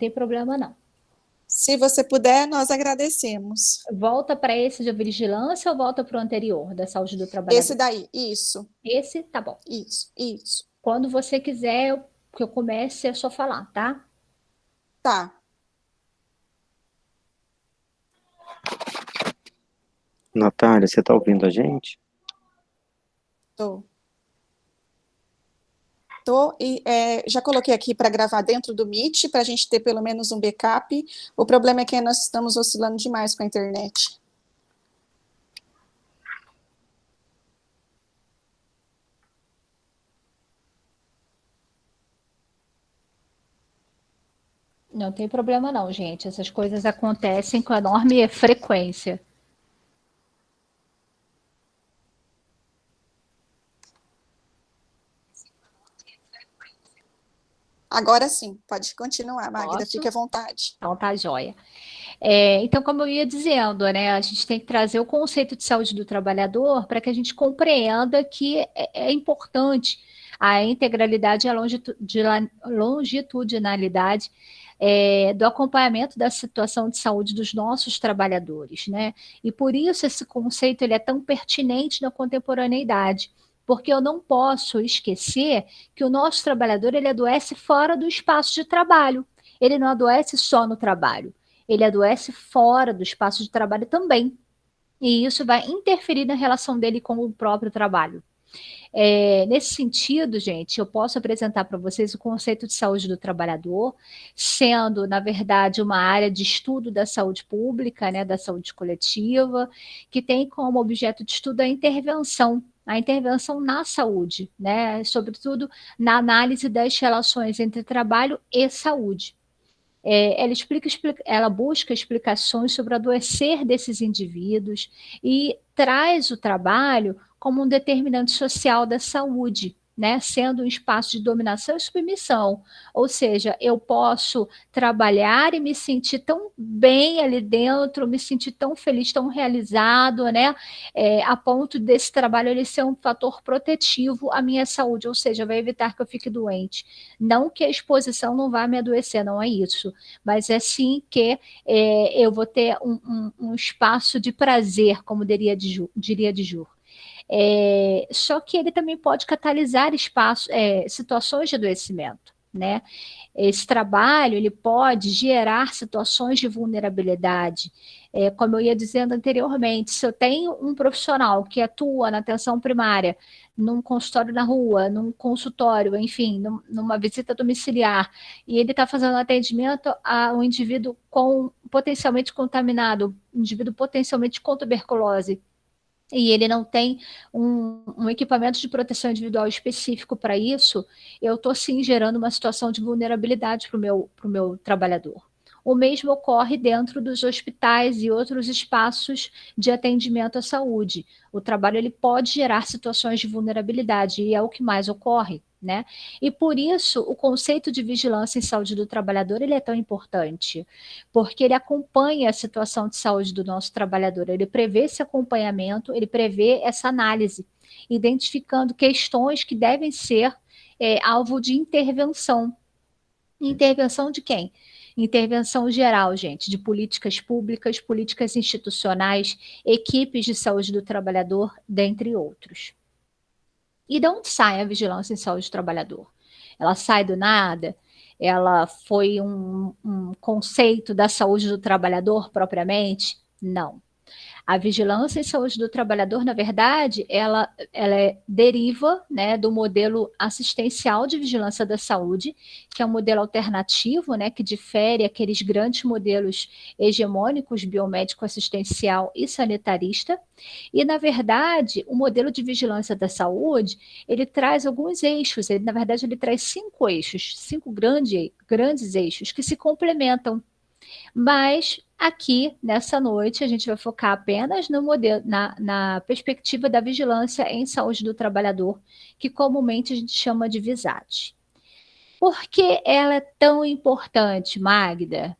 tem problema não. Se você puder, nós agradecemos. Volta para esse de vigilância ou volta para o anterior, da saúde do trabalhador? Esse daí, isso. Esse, tá bom. Isso. Quando você quiser que eu comece, é só falar, tá? Tá. Natália, você está ouvindo a gente? Tô. E já coloquei aqui para gravar dentro do Meet, para a gente ter pelo menos um backup. O problema é que nós estamos oscilando demais com a internet. Não tem problema não, gente. Essas coisas acontecem com enorme frequência. Agora sim, pode continuar, Magda, Posso? fique à vontade. Então tá joia. Então, como eu ia dizendo, né, a gente tem que trazer o conceito de saúde do trabalhador para que a gente compreenda que é importante a integralidade e a longitudinalidade do acompanhamento da situação de saúde dos nossos trabalhadores, né? E por isso esse conceito ele é tão pertinente na contemporaneidade, porque eu não posso esquecer que o nosso trabalhador ele adoece fora do espaço de trabalho, ele não adoece só no trabalho, ele adoece fora do espaço de trabalho também, e isso vai interferir na relação dele com o próprio trabalho. Nesse sentido, gente, eu posso apresentar para vocês o conceito de saúde do trabalhador, sendo, na verdade, uma área de estudo da saúde pública, né, da saúde coletiva, que tem como objeto de estudo a intervenção na saúde, né, sobretudo na análise das relações entre trabalho e saúde. Ela busca explicações sobre o adoecer desses indivíduos e traz o trabalho como um determinante social da saúde, né, sendo um espaço de dominação e submissão. Ou seja, eu posso trabalhar e me sentir tão bem ali dentro, me sentir tão feliz, tão realizado, né, a ponto desse trabalho ele ser um fator protetivo à minha saúde, ou seja, vai evitar que eu fique doente. Não que a exposição não vá me adoecer, não é isso, mas é sim que eu vou ter um espaço de prazer, como diria de Jur. Só que ele também pode catalisar situações de adoecimento, né? Esse trabalho ele pode gerar situações de vulnerabilidade. Como eu ia dizendo anteriormente, se eu tenho um profissional que atua na atenção primária, num consultório na rua, num consultório, enfim, numa visita domiciliar, e ele está fazendo atendimento a um indivíduo potencialmente contaminado, um indivíduo potencialmente com tuberculose, e ele não tem um equipamento de proteção individual específico para isso, eu estou sim gerando uma situação de vulnerabilidade para o meu trabalhador. O mesmo ocorre dentro dos hospitais e outros espaços de atendimento à saúde. O trabalho ele pode gerar situações de vulnerabilidade e é o que mais ocorre, né? E por isso o conceito de vigilância em saúde do trabalhador ele é tão importante, porque ele acompanha a situação de saúde do nosso trabalhador, ele prevê esse acompanhamento, ele prevê essa análise, identificando questões que devem ser alvo de intervenção. Intervenção de quem? Intervenção geral, gente, de políticas públicas, políticas institucionais, equipes de saúde do trabalhador, dentre outros. E de onde sai a vigilância em saúde do trabalhador? Ela sai do nada? Ela foi um conceito da saúde do trabalhador propriamente? Não. A vigilância em saúde do trabalhador, na verdade, ela deriva, né, do modelo assistencial de vigilância da saúde, que é um modelo alternativo, né, que difere aqueles grandes modelos hegemônicos, biomédico, assistencial e sanitarista. E, na verdade, o modelo de vigilância da saúde, ele traz alguns eixos, na verdade, ele traz 5 eixos, 5 grandes eixos que se complementam. Mas aqui, nessa noite, a gente vai focar apenas no modelo, na perspectiva da vigilância em saúde do trabalhador, que comumente a gente chama de VISAT. Por que ela é tão importante, Magda?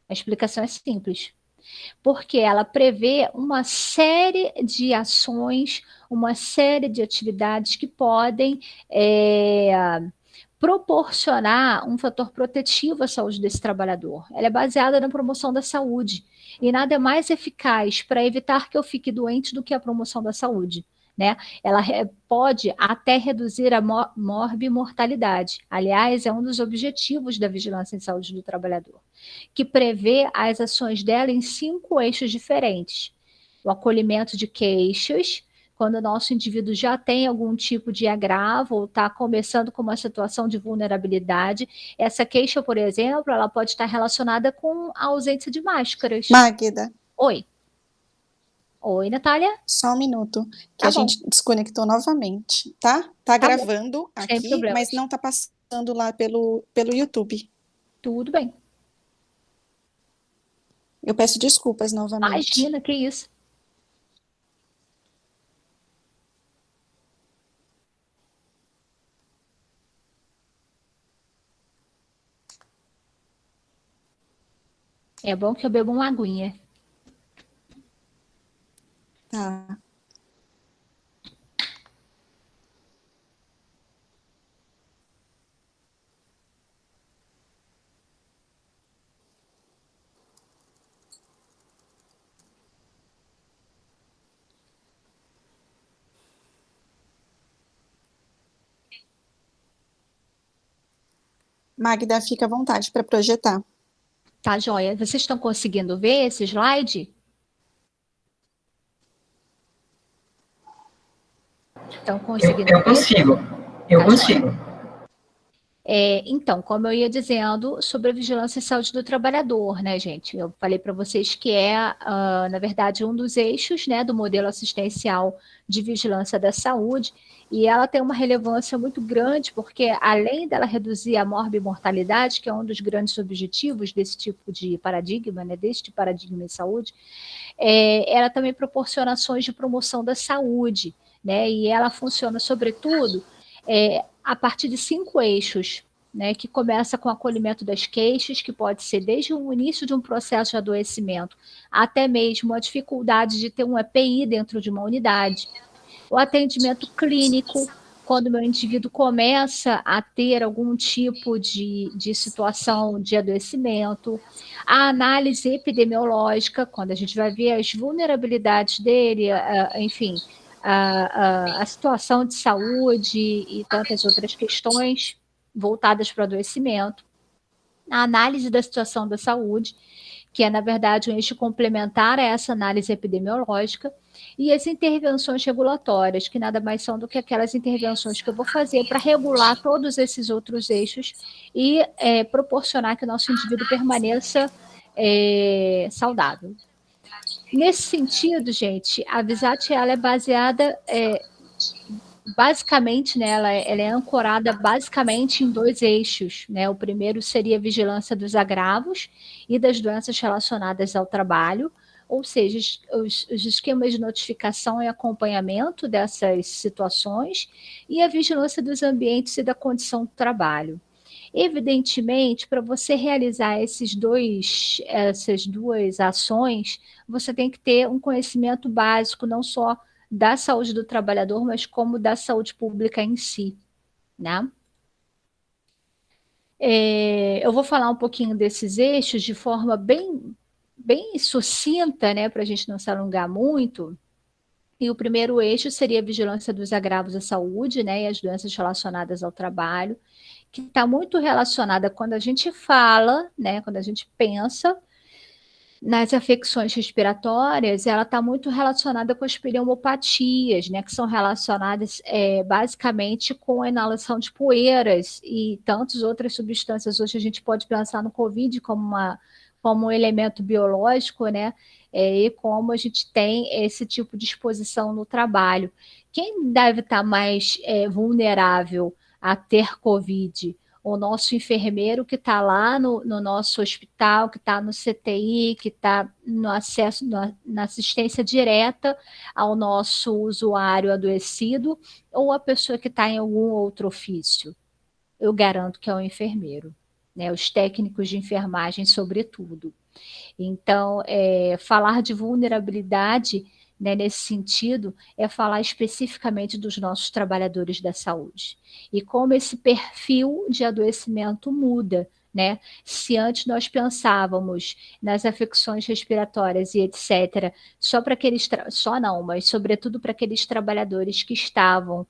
A explicação é simples. Porque ela prevê uma série de ações, uma série de atividades que podem proporcionar um fator protetivo à saúde desse trabalhador. Ela é baseada na promoção da saúde, e nada é mais eficaz para evitar que eu fique doente do que a promoção da saúde. Né? Ela pode até reduzir a morbimortalidade. Aliás, é um dos objetivos da vigilância em saúde do trabalhador, que prevê as ações dela em 5 eixos diferentes. O acolhimento de queixas, quando o nosso indivíduo já tem algum tipo de agravo ou está começando com uma situação de vulnerabilidade. Essa queixa, por exemplo, ela pode estar relacionada com a ausência de máscaras. Magda. Oi. Oi, Natália? Só um minuto, que Tá a bom. gente desconectou novamente, tá? Tá gravando bom. Sem aqui, problemas. mas não tá passando lá pelo YouTube. Tudo bem. Eu peço desculpas novamente. Imagina, que isso. É bom que eu bebo uma aguinha. Tá. Magda, fica à vontade para projetar. Tá, joia. Vocês estão conseguindo ver esse slide? Estão conseguindo Eu ver? consigo. Eu Tá, consigo. Então, como eu ia dizendo sobre a vigilância e saúde do trabalhador, né, gente? Eu falei para vocês que na verdade, um dos eixos, né, do modelo assistencial de vigilância da saúde, e ela tem uma relevância muito grande, porque além dela reduzir a morbimortalidade, que é um dos grandes objetivos desse tipo de paradigma, né, deste paradigma em saúde, ela também proporciona ações de promoção da saúde, né, e ela funciona, sobretudo, a partir de 5 eixos, né, que começa com o acolhimento das queixas, que pode ser desde o início de um processo de adoecimento, até mesmo a dificuldade de ter um EPI dentro de uma unidade, o atendimento clínico, quando o meu indivíduo começa a ter algum tipo de situação de adoecimento, a análise epidemiológica, quando a gente vai ver as vulnerabilidades dele, enfim, a situação de saúde e tantas outras questões voltadas para o adoecimento, a análise da situação da saúde, que é, na verdade, um eixo complementar a essa análise epidemiológica, e as intervenções regulatórias, que nada mais são do que aquelas intervenções que eu vou fazer para regular todos esses outros eixos e proporcionar que o nosso indivíduo permaneça saudável. Nesse sentido, gente, a VISAT ela é baseada basicamente, né, ela é ancorada basicamente em 2 eixos, né? O primeiro seria a vigilância dos agravos e das doenças relacionadas ao trabalho, ou seja, os esquemas de notificação e acompanhamento dessas situações, e a vigilância dos ambientes e da condição do trabalho. Evidentemente, para você realizar essas duas ações, você tem que ter um conhecimento básico, não só da saúde do trabalhador, mas como da saúde pública em si, né? Eu vou falar um pouquinho desses eixos de forma bem sucinta, né, para a gente não se alongar muito. E o primeiro eixo seria a vigilância dos agravos à saúde, né, e as doenças relacionadas ao trabalho, que está muito relacionada quando a gente fala, né, quando a gente pensa nas afecções respiratórias, ela está muito relacionada com as pneumopatias, né, que são relacionadas basicamente com a inalação de poeiras e tantas outras substâncias. Hoje a gente pode pensar no Covid como um elemento biológico, né, e como a gente tem esse tipo de exposição no trabalho. Quem deve estar mais vulnerável a ter Covid? O nosso enfermeiro que está lá no nosso hospital, que está no CTI, que está no acesso, na assistência direta ao nosso usuário adoecido, ou a pessoa que está em algum outro ofício? Eu garanto que é o enfermeiro, né? Os técnicos de enfermagem, sobretudo. Então, falar de vulnerabilidade né, nesse sentido, é falar especificamente dos nossos trabalhadores da saúde. E como esse perfil de adoecimento muda, né? Se antes nós pensávamos nas afecções respiratórias e etc., só para aqueles, só não, mas sobretudo para aqueles trabalhadores que estavam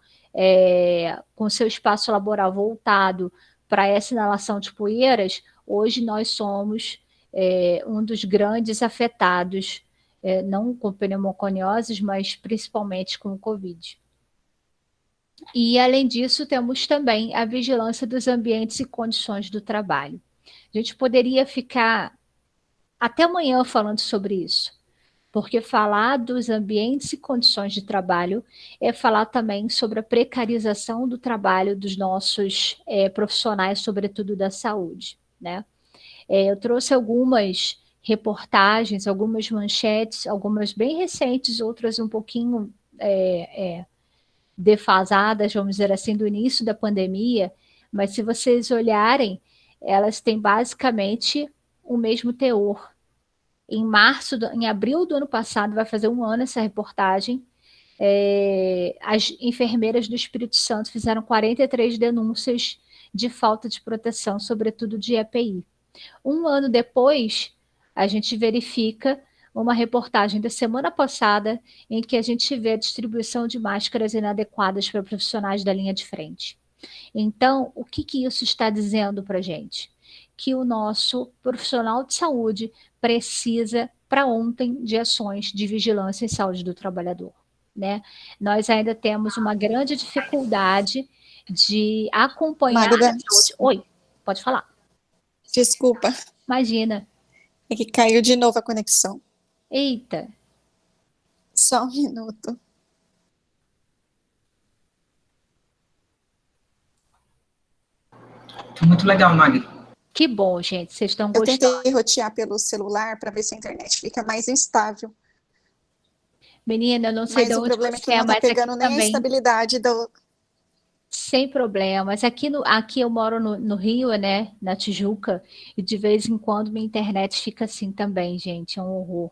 com seu espaço laboral voltado para essa inalação de poeiras, hoje nós somos um dos grandes afetados, não com pneumoconioses, mas principalmente com o Covid. E, além disso, temos também a vigilância dos ambientes e condições do trabalho. A gente poderia ficar até amanhã falando sobre isso, porque falar dos ambientes e condições de trabalho é falar também sobre a precarização do trabalho dos nossos profissionais, sobretudo da saúde, né? Eu trouxe algumas reportagens, algumas manchetes, algumas bem recentes, outras um pouquinho defasadas, vamos dizer assim, do início da pandemia, mas se vocês olharem, elas têm basicamente o mesmo teor. Em abril do ano passado, vai fazer um ano essa reportagem, as enfermeiras do Espírito Santo fizeram 43 denúncias de falta de proteção, sobretudo de EPI. Um ano depois, a gente verifica uma reportagem da semana passada em que a gente vê a distribuição de máscaras inadequadas para profissionais da linha de frente. Então, o que isso está dizendo para a gente? Que o nosso profissional de saúde precisa, para ontem, de ações de vigilância em saúde do trabalhador, né? Nós ainda temos uma grande dificuldade de acompanhar Magda, a saúde. Oi, pode falar. Desculpa. Imagina. É que caiu de novo a conexão. Eita. Só um minuto. Muito legal, Magda. Que bom, gente, vocês estão Eu gostando. tentei rotear pelo celular para ver se a internet fica mais instável. Menina, eu não sei Mas de o onde problema é você que não está mas aqui pegando nem a também, estabilidade do... sem problemas. Aqui eu moro no Rio, né, na Tijuca, e de vez em quando minha internet fica assim também, gente, é um horror.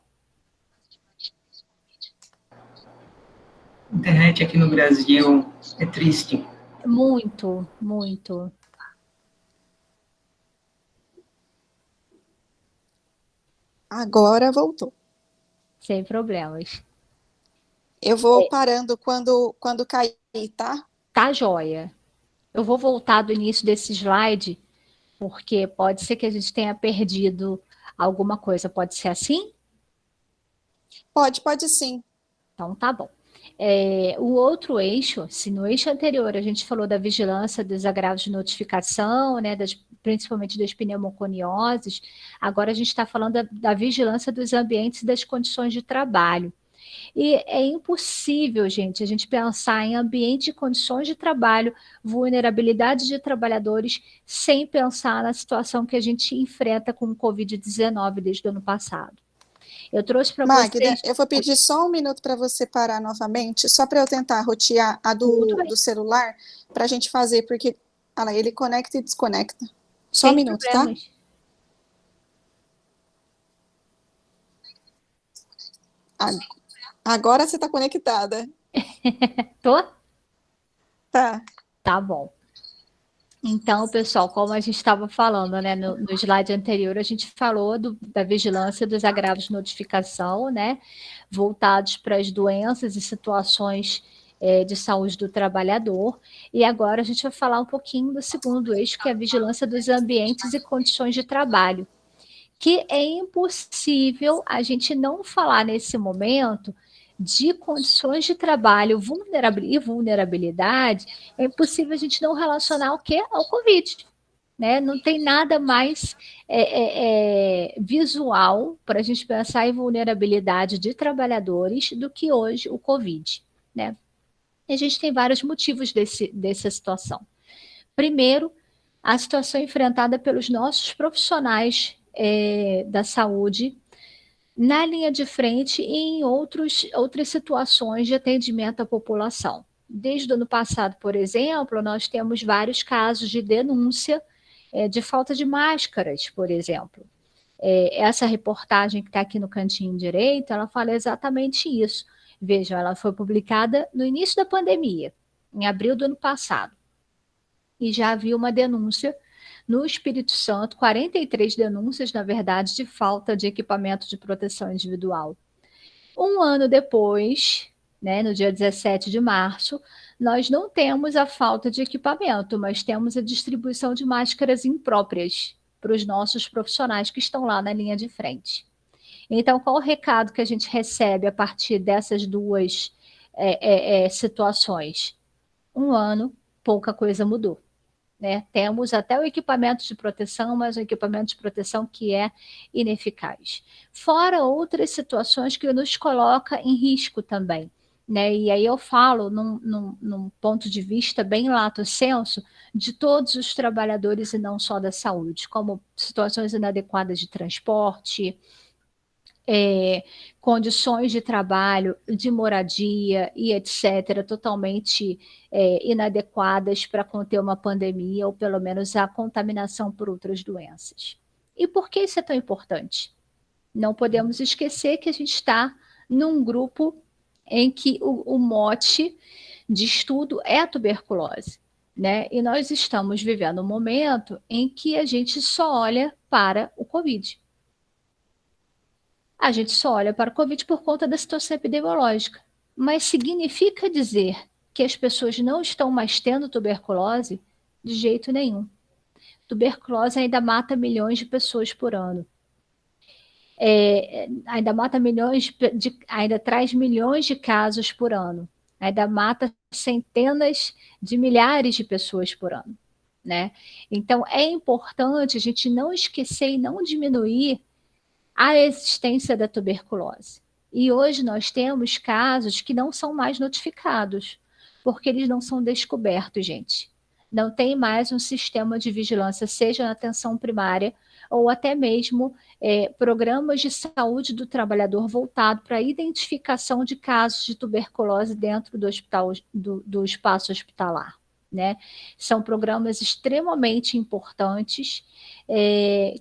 A internet aqui no Brasil é triste. Muito, muito. Agora voltou. Sem problemas. Eu vou parando quando cair, tá? Tá joia. Eu vou voltar do início desse slide, porque pode ser que a gente tenha perdido alguma coisa. Pode ser assim? Pode sim. Então, tá bom. O outro eixo, se no eixo anterior a gente falou da vigilância dos agravos de notificação, né, principalmente das pneumoconioses, agora a gente está falando da vigilância dos ambientes e das condições de trabalho. E é impossível, gente, a gente pensar em ambiente e condições de trabalho, vulnerabilidade de trabalhadores, sem pensar na situação que a gente enfrenta com o Covid-19 desde o ano passado. Eu trouxe para Magda, vocês... eu vou pedir só um minuto para você parar novamente, só para eu tentar rotear a do celular, para a gente fazer, porque ele conecta e desconecta. Só um minuto, problemas. Tá? Agora você está conectada. Tô? Tá. Tá bom. Então, pessoal, como a gente estava falando, né, no slide anterior, a gente falou da vigilância dos agravos de notificação, né, voltados para as doenças e situações de saúde do trabalhador. E agora a gente vai falar um pouquinho do segundo eixo, que é a vigilância dos ambientes e condições de trabalho, que é impossível a gente não falar nesse momento de condições de trabalho e vulnerabilidade, é impossível a gente não relacionar o quê? Ao Covid. Né? Não tem nada mais visual para a gente pensar em vulnerabilidade de trabalhadores do que hoje o Covid. Né? E a gente tem vários motivos dessa situação. Primeiro, a situação enfrentada pelos nossos profissionais da saúde na linha de frente e em outras situações de atendimento à população. Desde o ano passado, por exemplo, nós temos vários casos de denúncia de falta de máscaras, por exemplo. Essa reportagem que está aqui no cantinho direito, ela fala exatamente isso. Vejam, ela foi publicada no início da pandemia, em abril do ano passado, e já havia uma denúncia no Espírito Santo, 43 denúncias, na verdade, de falta de equipamento de proteção individual. Um ano depois, né, no dia 17 de março, nós não temos a falta de equipamento, mas temos a distribuição de máscaras impróprias para os nossos profissionais que estão lá na linha de frente. Então, qual o recado que a gente recebe a partir dessas duas situações? Um ano, pouca coisa mudou. Né? Temos até o equipamento de proteção, mas um equipamento de proteção que é ineficaz. Fora outras situações que nos coloca em risco também. Né? E aí eu falo num ponto de vista bem lato sensu de todos os trabalhadores e não só da saúde, como situações inadequadas de transporte, condições de trabalho, de moradia e etc., totalmente inadequadas para conter uma pandemia ou pelo menos a contaminação por outras doenças. E por que isso é tão importante? Não podemos esquecer que a gente está num grupo em que o mote de estudo é a tuberculose. Né? E nós estamos vivendo um momento em que a gente só olha para o Covid. A gente só olha para o Covid por conta da situação epidemiológica. Mas significa dizer que as pessoas não estão mais tendo tuberculose? De jeito nenhum. Tuberculose ainda mata milhões de pessoas por ano. Ainda mata ainda traz milhões de casos por ano. Ainda mata centenas de milhares de pessoas por ano. Né? Então, é importante a gente não esquecer e não diminuir a existência da tuberculose. E hoje nós temos casos que não são mais notificados, porque eles não são descobertos, gente. Não tem mais um sistema de vigilância, seja na atenção primária ou até mesmo programas de saúde do trabalhador voltado para a identificação de casos de tuberculose dentro do hospital, do espaço hospitalar. Né? São programas extremamente importantes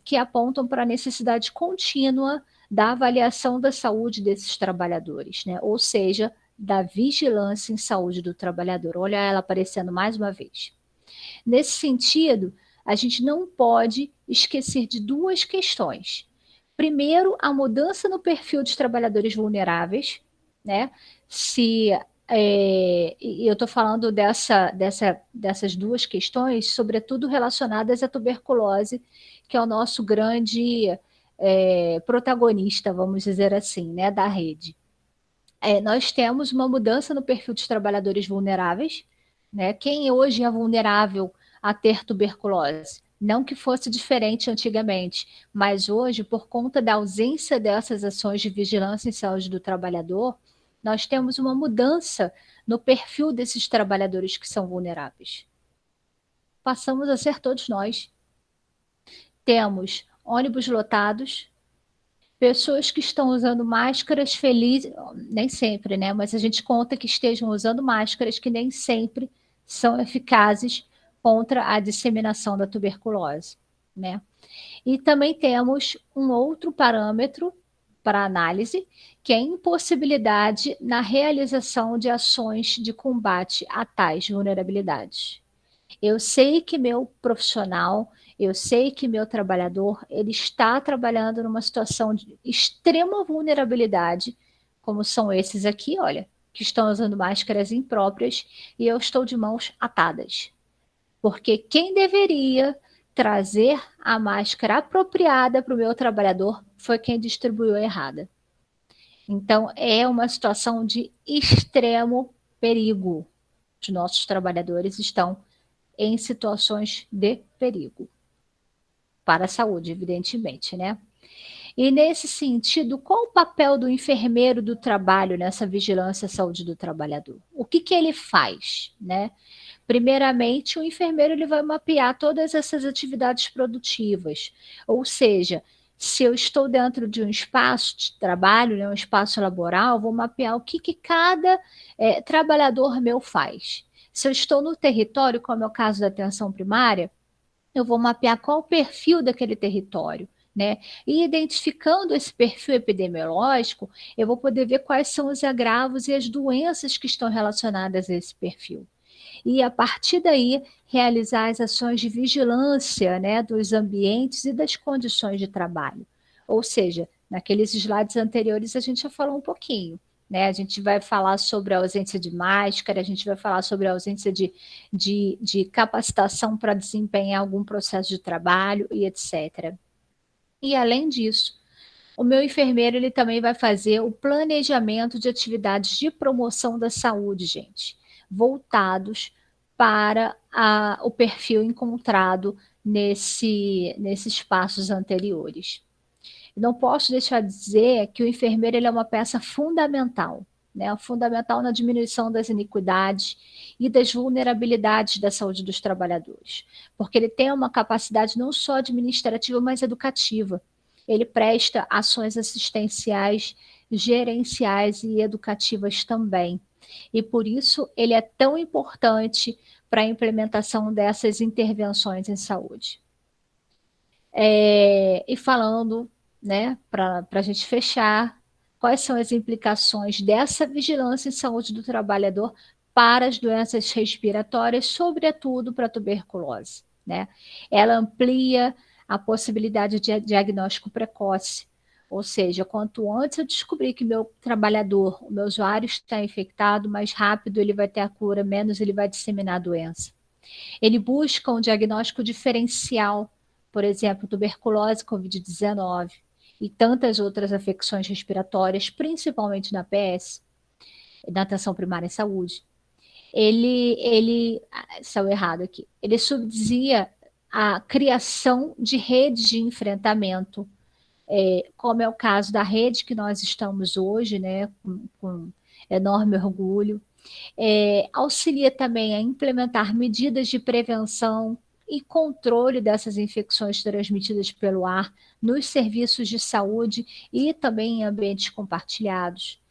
que apontam para a necessidade contínua da avaliação da saúde desses trabalhadores, né? Ou seja, da vigilância em saúde do trabalhador. Olha ela aparecendo mais uma vez. Nesse sentido, a gente não pode esquecer de duas questões. Primeiro, a mudança no perfil dos trabalhadores vulneráveis, né? Eu estou falando dessas duas questões, sobretudo relacionadas à tuberculose, que é o nosso grande protagonista, vamos dizer assim, né, da rede. Nós temos uma mudança no perfil dos trabalhadores vulneráveis, né? Quem hoje é vulnerável a ter tuberculose? Não que fosse diferente antigamente, mas hoje, por conta da ausência dessas ações de vigilância em saúde do trabalhador, nós temos uma mudança no perfil desses trabalhadores que são vulneráveis. Passamos a ser todos nós. Temos ônibus lotados, pessoas que estão usando máscaras felizes, nem sempre, né? Mas a gente conta que estejam usando máscaras que nem sempre são eficazes contra a disseminação da tuberculose, né? E também temos um outro parâmetro para análise, que é a impossibilidade na realização de ações de combate a tais vulnerabilidades. Eu sei que meu profissional, eu sei que meu trabalhador, ele está trabalhando numa situação de extrema vulnerabilidade, como são esses aqui, olha, que estão usando máscaras impróprias, e eu estou de mãos atadas. Porque quem deveria trazer a máscara apropriada para o meu trabalhador foi quem distribuiu errada. Então, é uma situação de extremo perigo. Os nossos trabalhadores estão em situações de perigo. Para a saúde, evidentemente, né? E nesse sentido, qual o papel do enfermeiro do trabalho nessa vigilância à saúde do trabalhador? O que ele faz, né? Primeiramente, o enfermeiro ele vai mapear todas essas atividades produtivas, ou seja, se eu estou dentro de um espaço de trabalho, né, um espaço laboral, vou mapear o que cada trabalhador meu faz. Se eu estou no território, como é o caso da atenção primária, eu vou mapear qual o perfil daquele território, né? E identificando esse perfil epidemiológico, eu vou poder ver quais são os agravos e as doenças que estão relacionadas a esse perfil. E, a partir daí, realizar as ações de vigilância, né, dos ambientes e das condições de trabalho. Ou seja, naqueles slides anteriores a gente já falou um pouquinho, né? A gente vai falar sobre a ausência de máscara, a gente vai falar sobre a ausência de capacitação para desempenhar algum processo de trabalho e etc. E, além disso, o meu enfermeiro ele também vai fazer o planejamento de atividades de promoção da saúde, gente, voltados para o perfil encontrado nesses passos anteriores. Não posso deixar de dizer que o enfermeiro ele é uma peça fundamental, né? Fundamental na diminuição das iniquidades e das vulnerabilidades da saúde dos trabalhadores, porque ele tem uma capacidade não só administrativa, mas educativa. Ele presta ações assistenciais, gerenciais e educativas também. E por isso ele é tão importante para a implementação dessas intervenções em saúde. E falando, né, para a gente fechar, quais são as implicações dessa vigilância em saúde do trabalhador para as doenças respiratórias, sobretudo para a tuberculose, né? Ela amplia a possibilidade de diagnóstico precoce, ou seja, quanto antes eu descobrir que meu trabalhador, o meu usuário está infectado, mais rápido ele vai ter a cura, menos ele vai disseminar a doença. Ele busca um diagnóstico diferencial, por exemplo, tuberculose, Covid-19 e tantas outras afecções respiratórias, principalmente na PS, na atenção primária em saúde. Ele saiu errado aqui, ele subsidia a criação de redes de enfrentamento, como é o caso da rede que nós estamos hoje, né, com enorme orgulho. Auxilia também a implementar medidas de prevenção e controle dessas infecções transmitidas pelo ar nos serviços de saúde e também em ambientes compartilhados.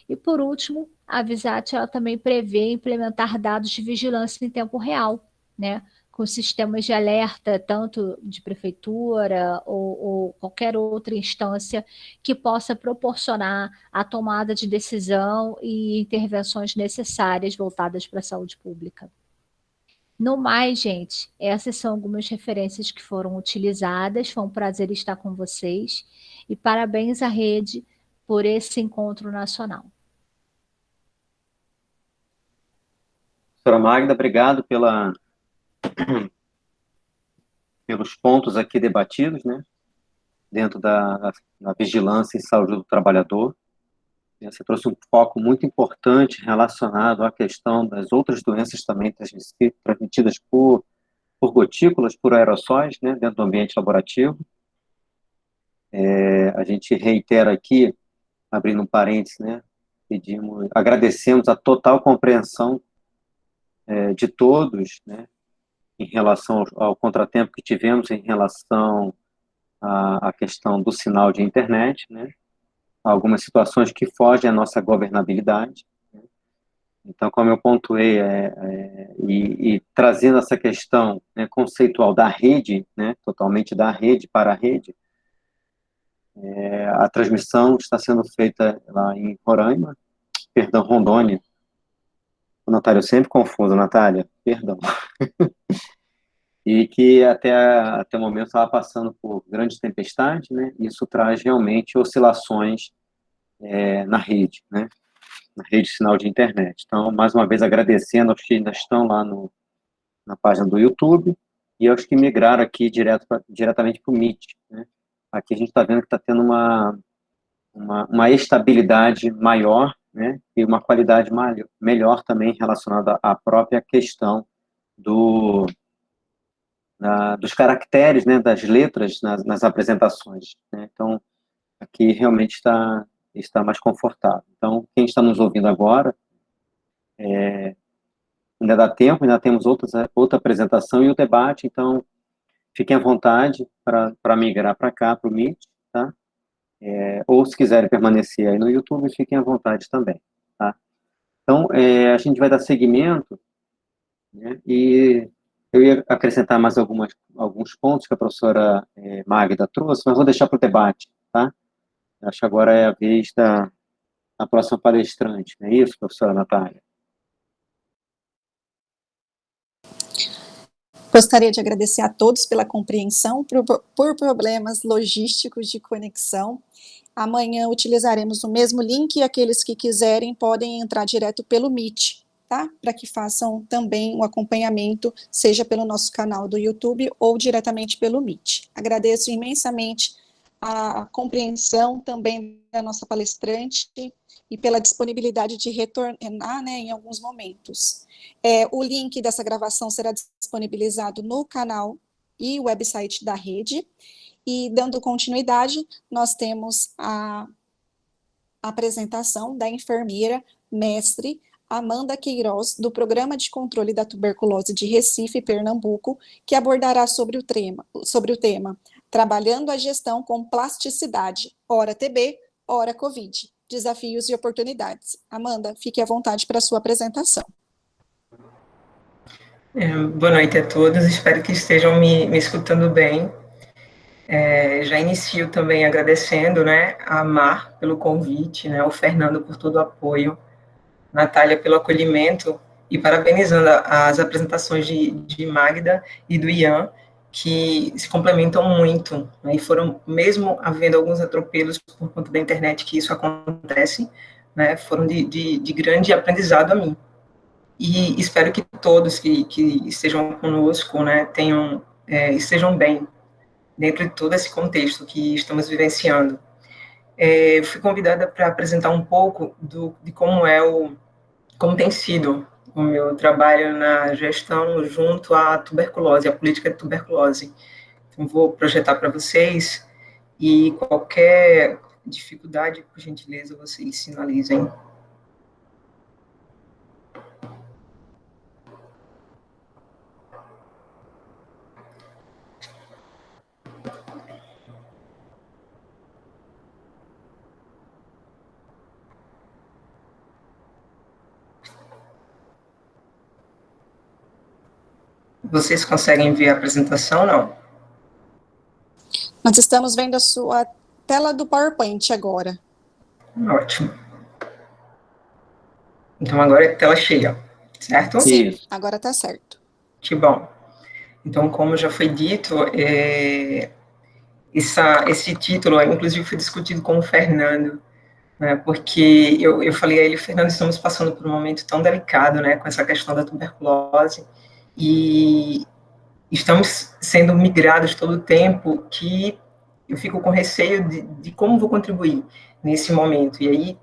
E, por último, a Visat ela também prevê implementar dados de vigilância em tempo real, né, com sistemas de alerta, tanto de prefeitura ou qualquer outra instância que possa proporcionar a tomada de decisão e intervenções necessárias voltadas para a saúde pública. No mais, gente, essas são algumas referências que foram utilizadas. Foi um prazer estar com vocês e parabéns à rede por esse encontro nacional. Professora Magda, obrigado pelos pontos aqui debatidos, né, dentro da vigilância em saúde do trabalhador. Você trouxe um foco muito importante relacionado à questão das outras doenças também transmitidas por gotículas, por aerossóis, né, dentro do ambiente laborativo. A gente reitera aqui, abrindo um parênteses, né, agradecemos a total compreensão de todos, né, em relação ao contratempo que tivemos em relação à questão do sinal de internet, né, algumas situações que fogem à nossa governabilidade, né. Então, como eu pontuei, e trazendo essa questão, né, conceitual da rede, né, totalmente da rede para a rede, a transmissão está sendo feita lá em Roraima, perdão, Rondônia. O Natália, eu sempre confundo, Natália, perdão. E que até o momento estava passando por grandes tempestades, né? Isso traz realmente oscilações na rede, né? Na rede de sinal de internet. Então, mais uma vez, agradecendo aos que ainda estão lá na página do YouTube e aos que migraram aqui diretamente para o Meet, né? Aqui a gente está vendo que está tendo uma estabilidade maior, né? E uma qualidade melhor também relacionada à própria questão dos caracteres, né, das letras nas apresentações, né? Então, aqui realmente está mais confortável. Então, quem está nos ouvindo agora, ainda dá tempo, ainda temos outra apresentação e o debate, então, fiquem à vontade para migrar para cá, para o Meet, tá? Ou se quiserem permanecer aí no YouTube, fiquem à vontade também, tá? Então, a gente vai dar seguimento, né, e Eu ia acrescentar mais alguns pontos que a professora Magda trouxe, mas vou deixar para o debate, tá? Acho que agora é a vez da próxima palestrante, não é isso, professora Natália? Gostaria de agradecer a todos pela compreensão por problemas logísticos de conexão. Amanhã utilizaremos o mesmo link e aqueles que quiserem podem entrar direto pelo Meet, tá? Para que façam também o acompanhamento, seja pelo nosso canal do YouTube ou diretamente pelo Meet. Agradeço imensamente a compreensão também da nossa palestrante e pela disponibilidade de retornar, né, em alguns momentos. O link dessa gravação será disponibilizado no canal e website da rede. E, dando continuidade, nós temos a apresentação da enfermeira mestre Amanda Queiroz, do Programa de Controle da Tuberculose de Recife, Pernambuco, que abordará sobre o tema Trabalhando a Gestão com Plasticidade, ora TB, ora Covid, Desafios e Oportunidades. Amanda, fique à vontade para a sua apresentação. Boa noite a todos, espero que estejam me escutando bem. Já inicio também agradecendo, né, a Mar pelo convite, né, ao Fernando por todo o apoio, Natália pelo acolhimento e parabenizando as apresentações de Magda e do Ian, que se complementam muito, né, e foram, mesmo havendo alguns atropelos por conta da internet que isso acontece, né, foram de grande aprendizado a mim. E espero que todos que estejam conosco, né, estejam bem dentro de todo esse contexto que estamos vivenciando. Eu fui convidada para apresentar um pouco de como tem sido o meu trabalho na gestão junto à tuberculose, à política de tuberculose. Então, vou projetar para vocês e qualquer dificuldade, por gentileza, vocês sinalizem. Vocês conseguem ver a apresentação, não? Nós estamos vendo a sua tela do PowerPoint agora. Ótimo. Então, agora é tela cheia, certo? Sim, agora está certo. Que bom. Então, como já foi dito, esse título, inclusive, foi discutido com o Fernando, né, porque eu falei a ele, Fernando, estamos passando por um momento tão delicado, né, com essa questão da tuberculose, e estamos sendo migrados todo o tempo, que eu fico com receio de como vou contribuir nesse momento. E aí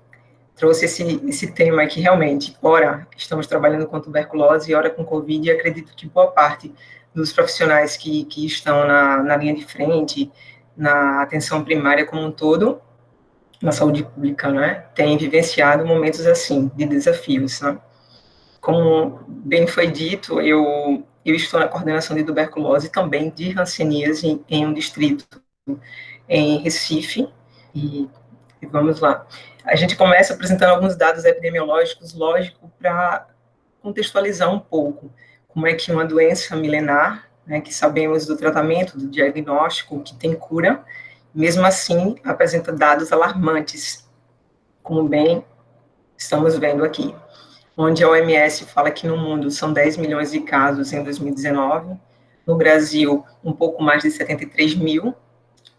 trouxe esse tema que realmente, ora, estamos trabalhando com tuberculose, ora com Covid, e acredito que boa parte dos profissionais que estão na linha de frente, na atenção primária como um todo, na saúde pública, né, tem vivenciado momentos assim, de desafios, né. Como bem foi dito, eu estou na coordenação de tuberculose também de hanseníase em um distrito em Recife, e vamos lá. A gente começa apresentando alguns dados epidemiológicos, lógico, para contextualizar um pouco como é que uma doença milenar, né, que sabemos do tratamento, do diagnóstico, que tem cura, mesmo assim apresenta dados alarmantes, como bem estamos vendo aqui, onde a OMS fala que no mundo são 10 milhões de casos em 2019, no Brasil um pouco mais de 73 mil,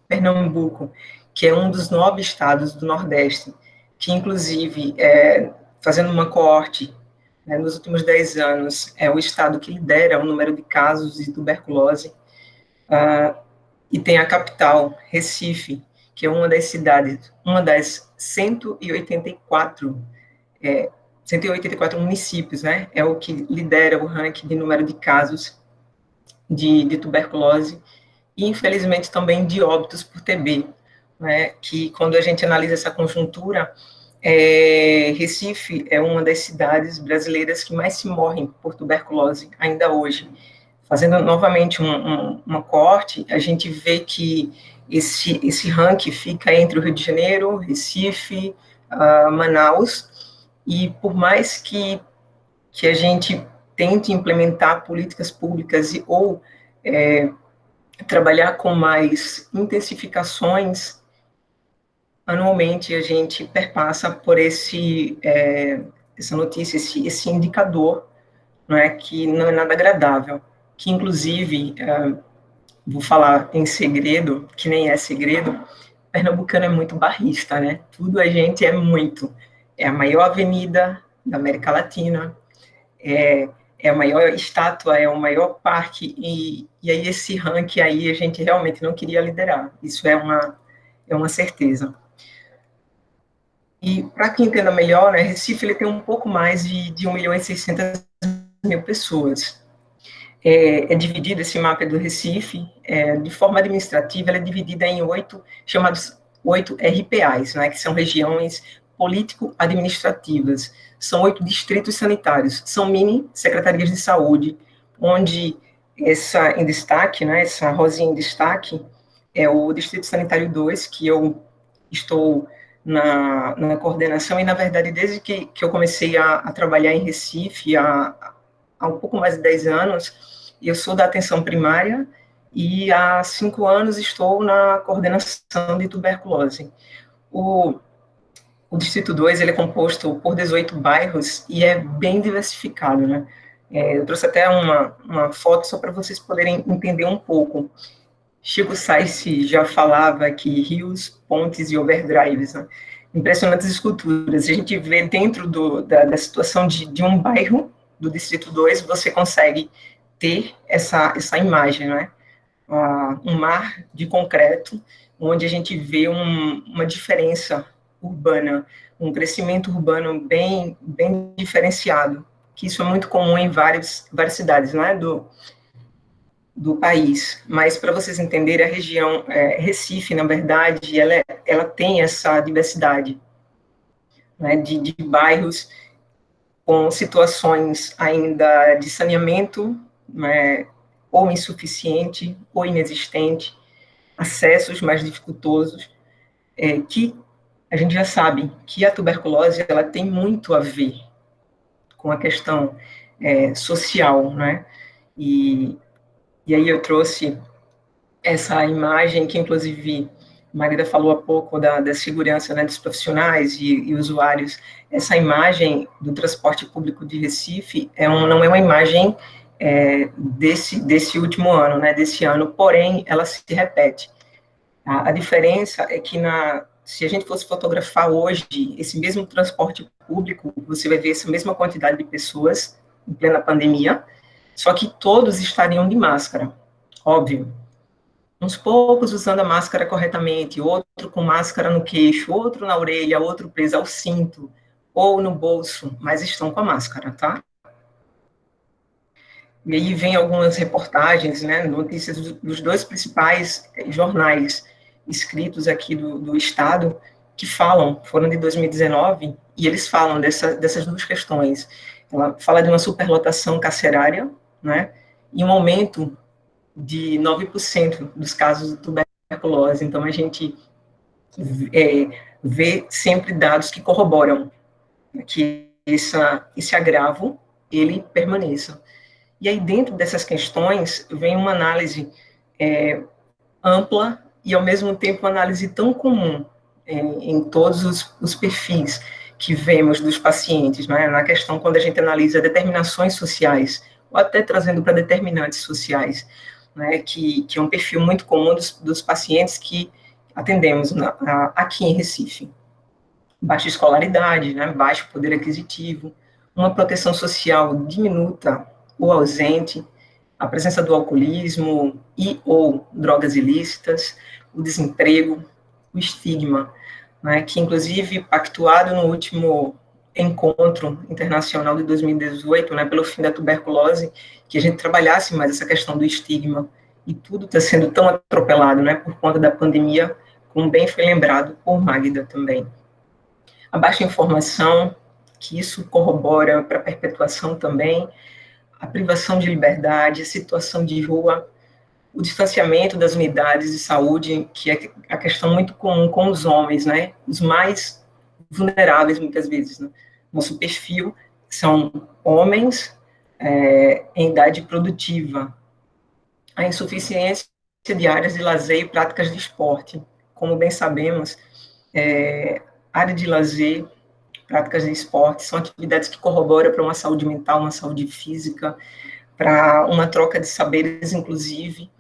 Pernambuco, que é um dos 9 estados do Nordeste, que inclusive, fazendo uma coorte, né, nos últimos 10 anos, é o estado que lidera o número de casos de tuberculose, e tem a capital, Recife, que é uma das cidades, uma das 184 municípios, né, é o que lidera o ranking de número de casos de tuberculose, e infelizmente também de óbitos por TB, né, que quando a gente analisa essa conjuntura, Recife é uma das cidades brasileiras que mais se morrem por tuberculose ainda hoje. Fazendo novamente uma corte, a gente vê que esse ranking fica entre o Rio de Janeiro, Recife, Manaus, e por mais que a gente tente implementar políticas públicas ou trabalhar com mais intensificações, anualmente a gente perpassa por essa notícia, esse indicador, né, que não é nada agradável, que inclusive, vou falar em segredo, que nem é segredo, pernambucano é muito barrista, né? Tudo a gente é muito. É a maior avenida da América Latina, é a maior estátua, é o maior parque, e aí esse ranking aí a gente realmente não queria liderar. Isso é uma certeza. E para quem entenda melhor, né, Recife ele tem um pouco mais de 1.600.000 pessoas. É dividido, esse mapa do Recife, de forma administrativa, ele é dividida em 8 RPAs, né, que são regiões político-administrativas. São 8 distritos sanitários, são mini secretarias de saúde, onde essa em destaque, né, essa rosinha em destaque, é o Distrito Sanitário 2, que eu estou na coordenação, e, na verdade, desde que eu comecei a trabalhar em Recife, há um pouco mais de 10 anos, eu sou da atenção primária, e há 5 anos estou na coordenação de tuberculose. O Distrito 2, ele é composto por 18 bairros, e é bem diversificado, né? Eu trouxe até uma foto só para vocês poderem entender um pouco. Chico Sainz já falava que rios, pontes e overdrives, né? Impressionantes esculturas. A gente vê dentro da situação de um bairro do Distrito 2, você consegue ter essa imagem, né? Um mar de concreto, onde a gente vê uma diferença urbana, um crescimento urbano bem diferenciado, que isso é muito comum em várias cidades, né, do país. Mas, para vocês entenderem, a região Recife, na verdade, ela tem essa diversidade, né, de bairros com situações ainda de saneamento, né, ou insuficiente, ou inexistente, acessos mais dificultosos, que a gente já sabe que a tuberculose ela tem muito a ver com a questão social, né? E aí eu trouxe essa imagem que, inclusive, Marida falou há pouco da segurança, né, dos profissionais e usuários. Essa imagem do transporte público de Recife não é uma imagem desse último ano, né, desse ano, porém, ela se repete. A diferença é que se a gente fosse fotografar hoje esse mesmo transporte público, você vai ver essa mesma quantidade de pessoas em plena pandemia, só que todos estariam de máscara, óbvio. Uns poucos usando a máscara corretamente, outro com máscara no queixo, outro na orelha, outro preso ao cinto ou no bolso, mas estão com a máscara, tá? E aí vem algumas reportagens, né, notícias dos 2 principais jornais escritos aqui do Estado, que foram de 2019, e eles falam dessas 2 questões. Ela fala de uma superlotação carcerária, né, e um aumento de 9% dos casos de tuberculose. Então, a gente vê sempre dados que corroboram que esse agravo, ele permaneça. E aí, dentro dessas questões, vem uma análise ampla e, ao mesmo tempo, uma análise tão comum em todos os perfis que vemos dos pacientes, né? Na questão, quando a gente analisa determinações sociais, ou até trazendo para determinantes sociais, né, que é um perfil muito comum dos pacientes que atendemos aqui em Recife. Baixa escolaridade, né, baixo poder aquisitivo, uma proteção social diminuta ou ausente, a presença do alcoolismo ou drogas ilícitas, o desemprego, o estigma, né, que, inclusive, pactuado no último encontro internacional de 2018, né, pelo fim da tuberculose, que a gente trabalhasse mais essa questão do estigma, e tudo está sendo tão atropelado, né, por conta da pandemia, como bem foi lembrado por Magda também. A baixa informação, que isso corrobora para a perpetuação também, a privação de liberdade, a situação de rua, o distanciamento das unidades de saúde, que é a questão muito comum com os homens, né, os mais vulneráveis, muitas vezes, né? Nosso perfil são homens, em idade produtiva, a insuficiência de áreas de lazer e práticas de esporte. Como bem sabemos, área de lazer, práticas de esporte, são atividades que corroboram para uma saúde mental, uma saúde física, para uma troca de saberes, inclusive,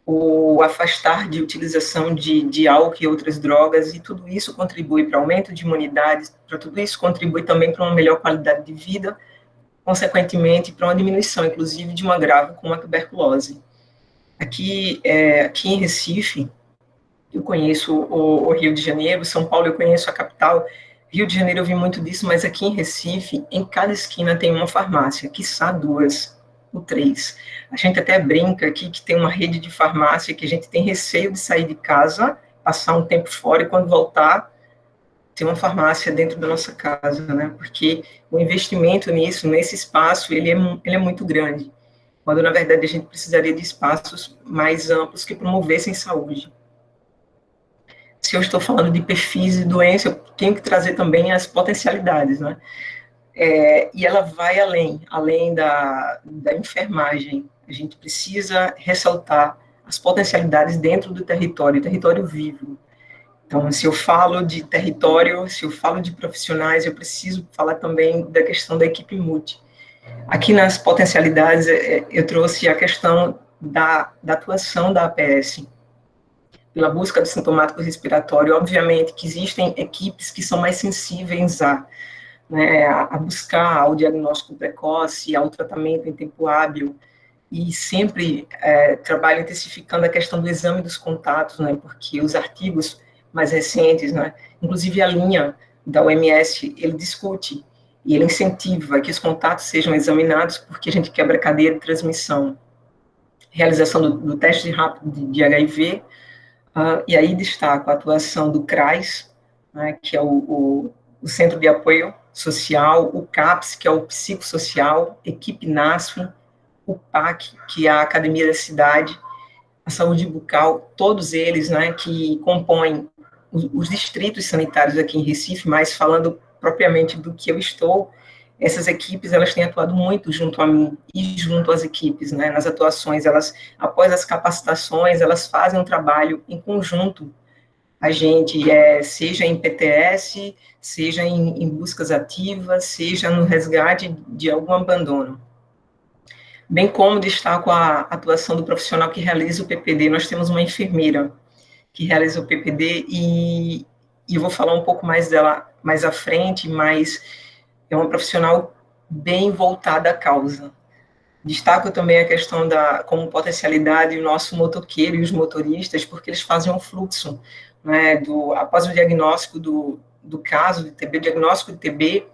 o afastar de utilização de álcool e outras drogas, e tudo isso contribui para aumento de imunidade, para tudo isso contribui também para uma melhor qualidade de vida, consequentemente, para uma diminuição, inclusive, de um agravo como a tuberculose. Aqui em Recife, eu conheço o Rio de Janeiro, São Paulo eu conheço a capital, Rio de Janeiro eu vi muito disso, mas aqui em Recife, em cada esquina tem uma farmácia, quiçá 2 ou 3. A gente até brinca aqui que tem uma rede de farmácia que a gente tem receio de sair de casa, passar um tempo fora e quando voltar, ter uma farmácia dentro da nossa casa, né? Porque o investimento nisso, nesse espaço, ele é muito grande, quando na verdade a gente precisaria de espaços mais amplos que promovessem saúde. Se eu estou falando de perfis de doença, eu tenho que trazer também as potencialidades, né? E ela vai além da enfermagem. A gente precisa ressaltar as potencialidades dentro do território vivo. Então, se eu falo de território, se eu falo de profissionais, eu preciso falar também da questão da equipe multi. Aqui nas potencialidades, eu trouxe a questão da atuação da APS, pela busca do sintomático respiratório. Obviamente que existem equipes que são mais sensíveis a buscar ao diagnóstico precoce, ao tratamento em tempo hábil, e sempre trabalho intensificando a questão do exame dos contatos, né, porque os artigos mais recentes, né, inclusive a linha da OMS, ele discute e ele incentiva que os contatos sejam examinados, porque a gente quebra a cadeia de transmissão. Realização do teste rápido de HIV, e aí destaco a atuação do CRAS, né, que é o Centro de Apoio Social, o CAPS, que é o Psicossocial, equipe NASF, o PAC, que é a Academia da Cidade, a Saúde Bucal, todos eles, né, que compõem os distritos sanitários aqui em Recife, mas falando propriamente do que eu estou, essas equipes, elas têm atuado muito junto a mim e junto às equipes, né, nas atuações, elas, após as capacitações, elas fazem um trabalho em conjunto, a gente, seja em PTS, seja em buscas ativas, seja no resgate de algum abandono. Bem como destaco a atuação do profissional que realiza o PPD, nós temos uma enfermeira que realiza o PPD, e eu vou falar um pouco mais dela mais à frente, mas é uma profissional bem voltada à causa. Destaco também a questão como potencialidade, o nosso motoqueiro e os motoristas, porque eles fazem um fluxo, né, após o diagnóstico do caso de TB, diagnóstico de TB,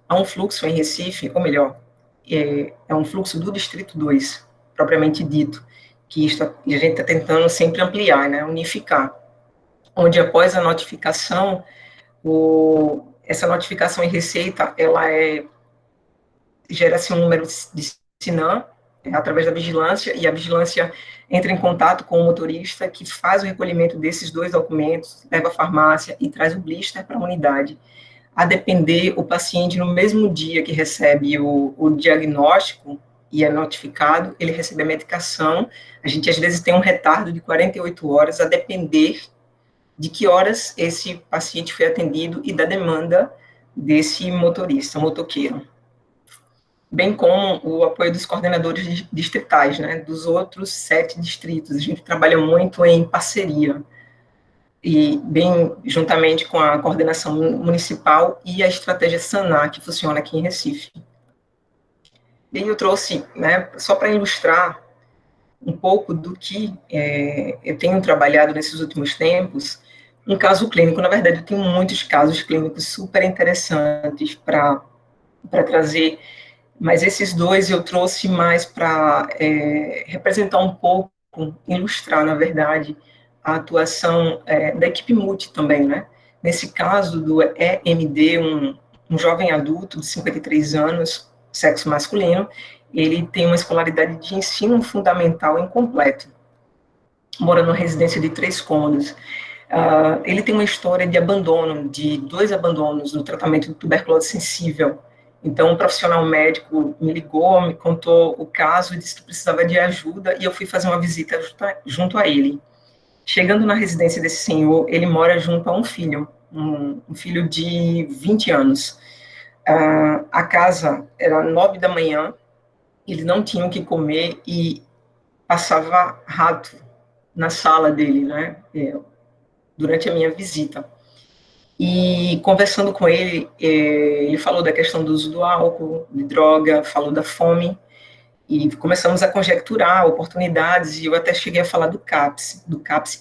há um fluxo em Recife, ou melhor, é um fluxo do Distrito 2, propriamente dito, que a gente está tentando sempre ampliar, né, unificar, onde após a notificação, essa notificação em receita, ela gera-se um número de SINAM, através da vigilância, e a vigilância entra em contato com o motorista, que faz o recolhimento desses 2 documentos, leva à farmácia e traz o blister para a unidade. A depender, o paciente, no mesmo dia que recebe o diagnóstico e é notificado, ele recebe a medicação. A gente, às vezes, tem um retardo de 48 horas, a depender de que horas esse paciente foi atendido e da demanda desse motoqueiro. Bem como o apoio dos coordenadores distritais, né, dos outros 7 distritos. A gente trabalha muito em parceria, e bem juntamente com a coordenação municipal e a estratégia SANAR, que funciona aqui em Recife. E aí eu trouxe, né, só para ilustrar um pouco do que eu tenho trabalhado nesses últimos tempos, um caso clínico. Na verdade, eu tenho muitos casos clínicos super interessantes para trazer, mas esses 2 eu trouxe mais para representar um pouco, ilustrar, na verdade, a atuação da equipe multi também, né? Nesse caso do EMD, um jovem adulto de 53 anos, sexo masculino, ele tem uma escolaridade de ensino fundamental incompleto, mora numa residência de 3 cômodos. Ele tem uma história de abandono, de 2 abandonos no tratamento de tuberculose sensível, Então, um profissional médico me ligou, me contou o caso, disse que precisava de ajuda, e eu fui fazer uma visita junto a ele. Chegando na residência desse senhor, ele mora junto a um filho, um filho de 20 anos. A casa era 9 da manhã, eles não tinham o que comer e passava rato na sala dele, né, durante a minha visita. E conversando com ele, ele falou da questão do uso do álcool, de droga, falou da fome, e começamos a conjecturar oportunidades, e eu até cheguei a falar do CAPS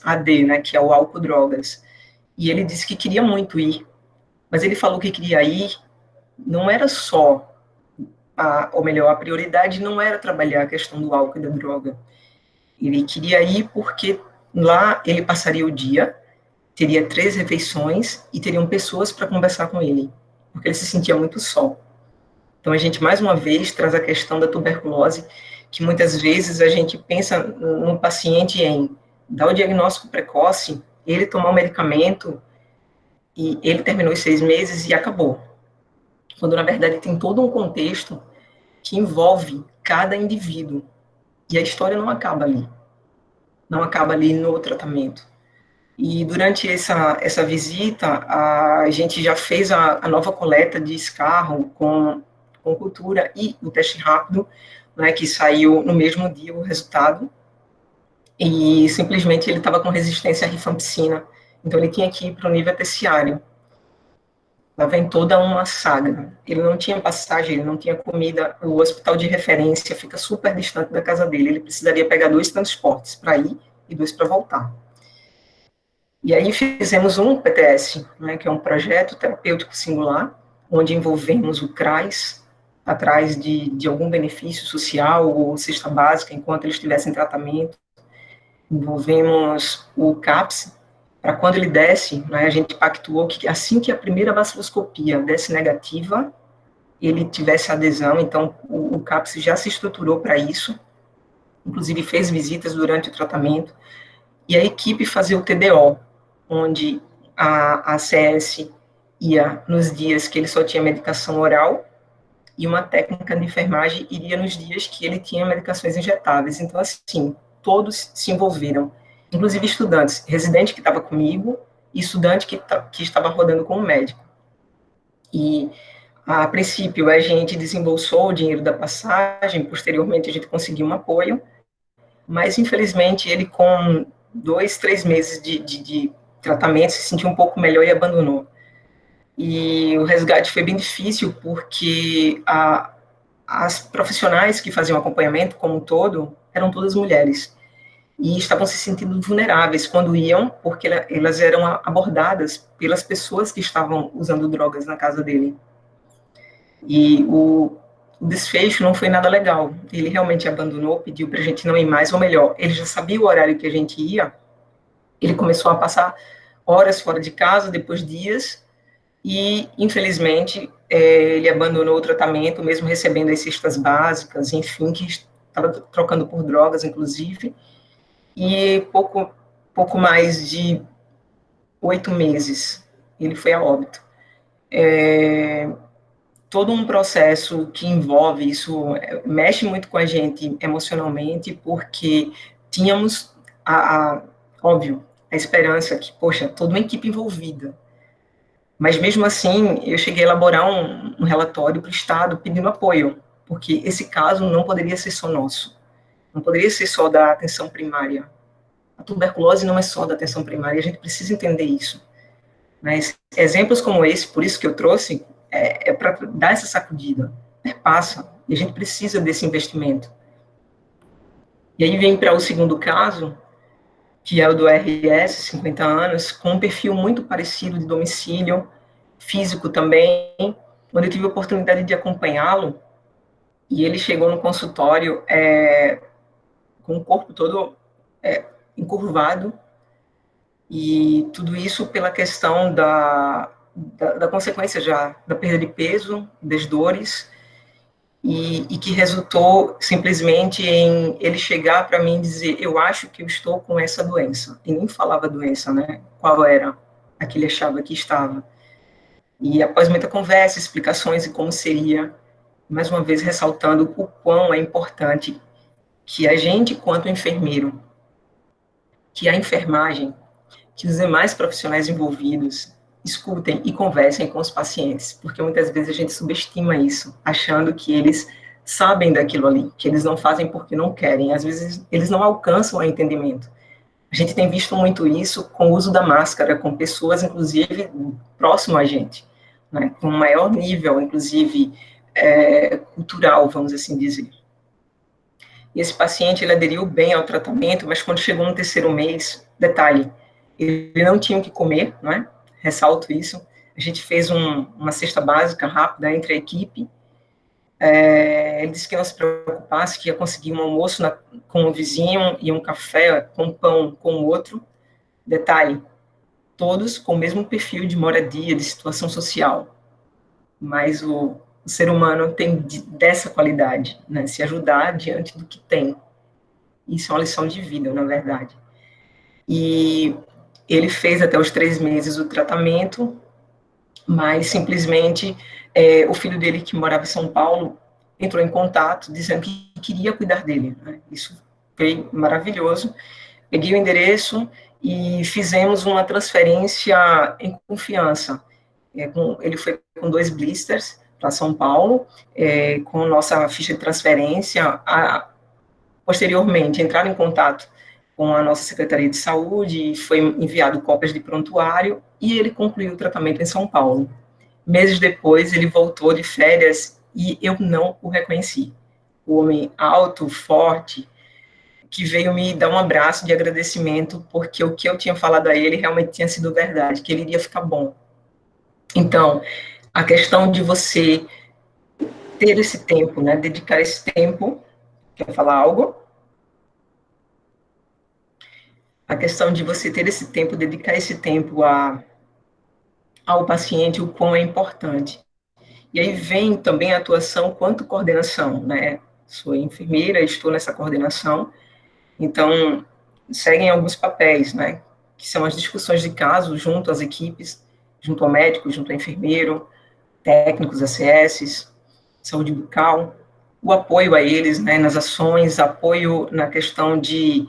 AD, né, que é o álcool drogas. E ele disse que queria muito ir, mas ele falou que queria ir, não era só, ou melhor, a prioridade não era trabalhar a questão do álcool e da droga. Ele queria ir porque lá ele passaria o dia, teria 3 refeições e teriam pessoas para conversar com ele, porque ele se sentia muito só. Então, a gente, mais uma vez, traz a questão da tuberculose, que muitas vezes a gente pensa no paciente em dar o diagnóstico precoce, ele tomar o medicamento, e ele terminou os 6 meses e acabou. Quando, na verdade, tem todo um contexto que envolve cada indivíduo. E a história não acaba ali. Não acaba ali no tratamento. E durante essa visita, a gente já fez a nova coleta de escarro com cultura e o teste rápido, né, que saiu no mesmo dia o resultado, e simplesmente ele estava com resistência à rifampicina, então ele tinha que ir para o nível terciário. Lá vem toda uma saga. Ele não tinha passagem, ele não tinha comida, o hospital de referência fica super distante da casa dele, ele precisaria pegar 2 transportes para ir e 2 para voltar. E aí fizemos um PTS, né, que é um projeto terapêutico singular, onde envolvemos o CRAS, atrás de algum benefício social ou cesta básica, enquanto ele estivesse em tratamento. Envolvemos o CAPS, para quando ele desse, né, a gente pactuou que assim que a primeira vaciloscopia desse negativa, ele tivesse adesão, então o CAPS já se estruturou para isso, inclusive fez visitas durante o tratamento, e a equipe fazia o TDO, onde a CS ia nos dias que ele só tinha medicação oral, e uma técnica de enfermagem iria nos dias que ele tinha medicações injetáveis. Então, assim, todos se envolveram, inclusive estudantes, residente que estava comigo e estudante que estava rodando com o médico. E, a princípio, a gente desembolsou o dinheiro da passagem, posteriormente a gente conseguiu um apoio, mas, infelizmente, ele com 2, 3 meses de tratamento se sentiu um pouco melhor e abandonou. E o resgate foi bem difícil, porque as profissionais que faziam acompanhamento, como um todo, eram todas mulheres, e estavam se sentindo vulneráveis quando iam, porque elas eram abordadas pelas pessoas que estavam usando drogas na casa dele. E o desfecho não foi nada legal, ele realmente abandonou, pediu para a gente não ir mais, ou melhor, ele já sabia o horário que a gente ia, ele começou a passar horas fora de casa, depois dias, e, infelizmente, ele abandonou o tratamento, mesmo recebendo as cestas básicas, enfim, que estava trocando por drogas, inclusive, e pouco mais de 8 meses, ele foi a óbito. Todo um processo que envolve isso, mexe muito com a gente emocionalmente, porque tínhamos, óbvio, a esperança que, poxa, toda uma equipe envolvida. Mas, mesmo assim, eu cheguei a elaborar um relatório para o Estado pedindo apoio, porque esse caso não poderia ser só nosso, não poderia ser só da atenção primária. A tuberculose não é só da atenção primária, a gente precisa entender isso. Mas exemplos como esse, por isso que eu trouxe, é para dar essa sacudida, perpassa, e a gente precisa desse investimento. E aí vem para o segundo caso, que é o do RS, 50 anos, com um perfil muito parecido de domicílio, físico também, onde eu tive a oportunidade de acompanhá-lo, e ele chegou no consultório com o corpo todo encurvado, e tudo isso pela questão da consequência já da perda de peso, das dores, e que resultou simplesmente em ele chegar para mim e dizer, eu acho que eu estou com essa doença, e nem falava doença, né, qual era a que ele achava que estava. E após muita conversa, explicações de como seria, mais uma vez ressaltando o quão é importante que a gente, quanto enfermeiro, que a enfermagem, que os demais profissionais envolvidos escutem e conversem com os pacientes, porque muitas vezes a gente subestima isso, achando que eles sabem daquilo ali, que eles não fazem porque não querem, às vezes eles não alcançam o entendimento. A gente tem visto muito isso com o uso da máscara, com pessoas, inclusive, próximo a gente, né, com um maior nível, inclusive, cultural, vamos assim dizer. E esse paciente, ele aderiu bem ao tratamento, mas quando chegou no terceiro mês, detalhe, ele não tinha o que comer, né? Ressalto isso. A gente fez uma cesta básica rápida entre a equipe. Ele disse que não se preocupasse, que ia conseguir um almoço com o vizinho e um café com pão com o outro. Detalhe, todos com o mesmo perfil de moradia, de situação social. Mas o ser humano tem dessa qualidade, né? Se ajudar diante do que tem. Isso é uma lição de vida, na verdade. E ele fez até os 3 meses o tratamento, mas simplesmente o filho dele, que morava em São Paulo, entrou em contato dizendo que queria cuidar dele, né? Isso foi maravilhoso. Peguei o endereço e fizemos uma transferência em confiança. Ele foi com 2 blisters para São Paulo, com nossa ficha de transferência. Posteriormente, entraram em contato com a nossa Secretaria de Saúde, foi enviado cópias de prontuário, e ele concluiu o tratamento em São Paulo. Meses depois, ele voltou de férias, e eu não o reconheci. O homem alto, forte, que veio me dar um abraço de agradecimento, porque o que eu tinha falado a ele realmente tinha sido verdade, que ele iria ficar bom. Então, a questão de você ter esse tempo, né, dedicar esse tempo, quer falar algo? A questão de você ter esse tempo, dedicar esse tempo ao paciente, o quão é importante. E aí vem também a atuação quanto coordenação, né? Sou enfermeira, estou nessa coordenação, então seguem alguns papéis, né? Que são as discussões de caso junto às equipes, junto ao médico, junto ao enfermeiro, técnicos, ACS, saúde bucal, o apoio a eles, né, nas ações, apoio na questão de